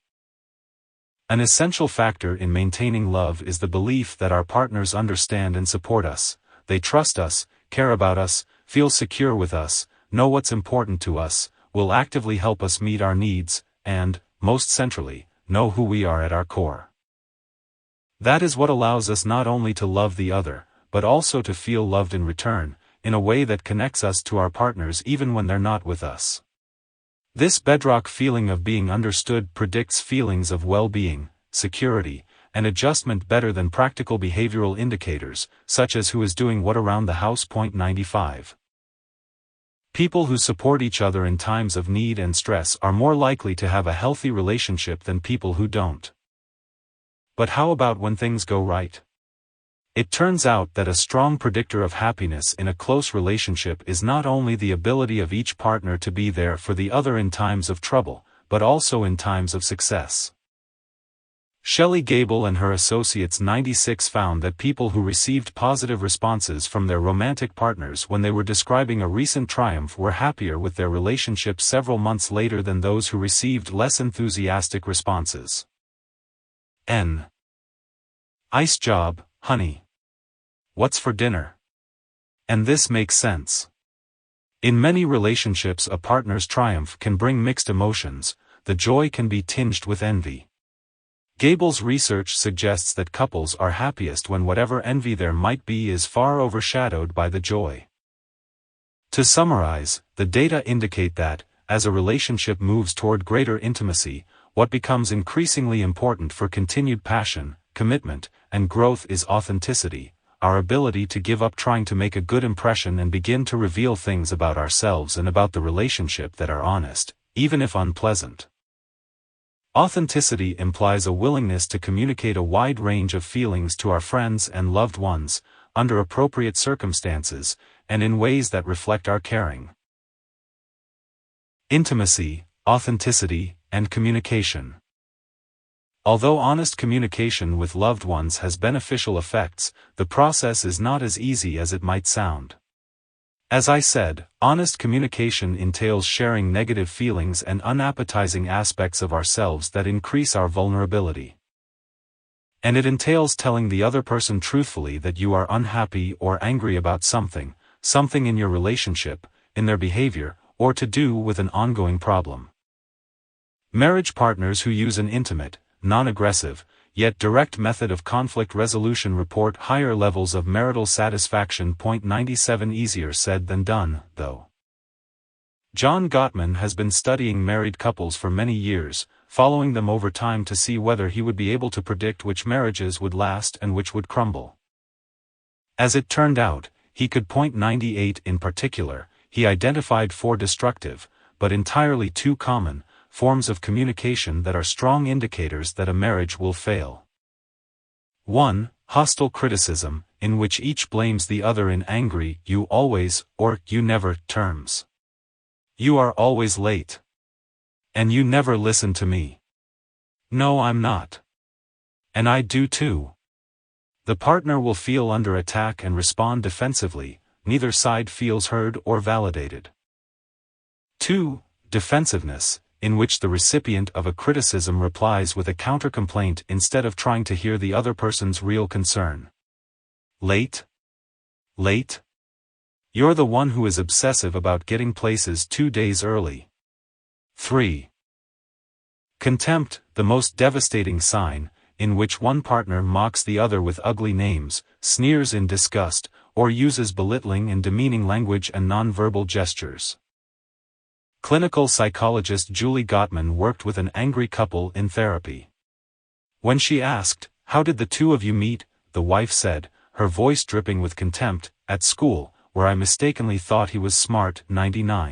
An essential factor in maintaining love is the belief that our partners understand and support us, they trust us, care about us, feel secure with us, know what's important to us, will actively help us meet our needs, and, most centrally, know who we are at our core. That is what allows us not only to love the other, but also to feel loved in return, in a way that connects us to our partners even when they're not with us. This bedrock feeling of being understood predicts feelings of well-being, security, and adjustment better than practical behavioral indicators, such as who is doing what around the house. 95. People who support each other in times of need and stress are more likely to have a healthy relationship than people who don't. But how about when things go right? It turns out that a strong predictor of happiness in a close relationship is not only the ability of each partner to be there for the other in times of trouble, but also in times of success. Shelley Gable and her associates 96 found that people who received positive responses from their romantic partners when they were describing a recent triumph were happier with their relationship several months later than those who received less enthusiastic responses. Ice job, honey. What's for dinner? And this makes sense. In many relationships, a partner's triumph can bring mixed emotions. The joy can be tinged with envy. Gable's research suggests that couples are happiest when whatever envy there might be is far overshadowed by the joy. To summarize, the data indicate that, as a relationship moves toward greater intimacy, what becomes increasingly important for continued passion, commitment, and growth is authenticity, our ability to give up trying to make a good impression and begin to reveal things about ourselves and about the relationship that are honest, even if unpleasant. Authenticity implies a willingness to communicate a wide range of feelings to our friends and loved ones, under appropriate circumstances, and in ways that reflect our caring. Intimacy, authenticity, and communication. Although honest communication with loved ones has beneficial effects, the process is not as easy as it might sound. As I said, honest communication entails sharing negative feelings and unappetizing aspects of ourselves that increase our vulnerability. And it entails telling the other person truthfully that you are unhappy or angry about something in your relationship, in their behavior, or to do with an ongoing problem. Marriage partners who use an intimate, non-aggressive, yet direct method of conflict resolution report higher levels of marital satisfaction. 97. Easier said than done, though. John Gottman has been studying married couples for many years, following them over time to see whether he would be able to predict which marriages would last and which would crumble. As it turned out, he could. 98 in particular, he identified 4 destructive, but entirely too common, forms of communication that are strong indicators that a marriage will fail. 1. Hostile criticism, in which each blames the other in angry, "you always," or "you never" terms. "You are always late." "And you never listen to me." "No, I'm not." "And I do too." The partner will feel under attack and respond defensively, neither side feels heard or validated. 2. Defensiveness, in which the recipient of a criticism replies with a counter-complaint instead of trying to hear the other person's real concern. Late? Late? You're the one who is obsessive about getting places 2 days early. 3. Contempt, the most devastating sign, in which one partner mocks the other with ugly names, sneers in disgust, or uses belittling and demeaning language and nonverbal gestures. Clinical psychologist Julie Gottman worked with an angry couple in therapy. When she asked, "How did the two of you meet?" the wife said, her voice dripping with contempt, "At school, where I mistakenly thought he was smart." 99.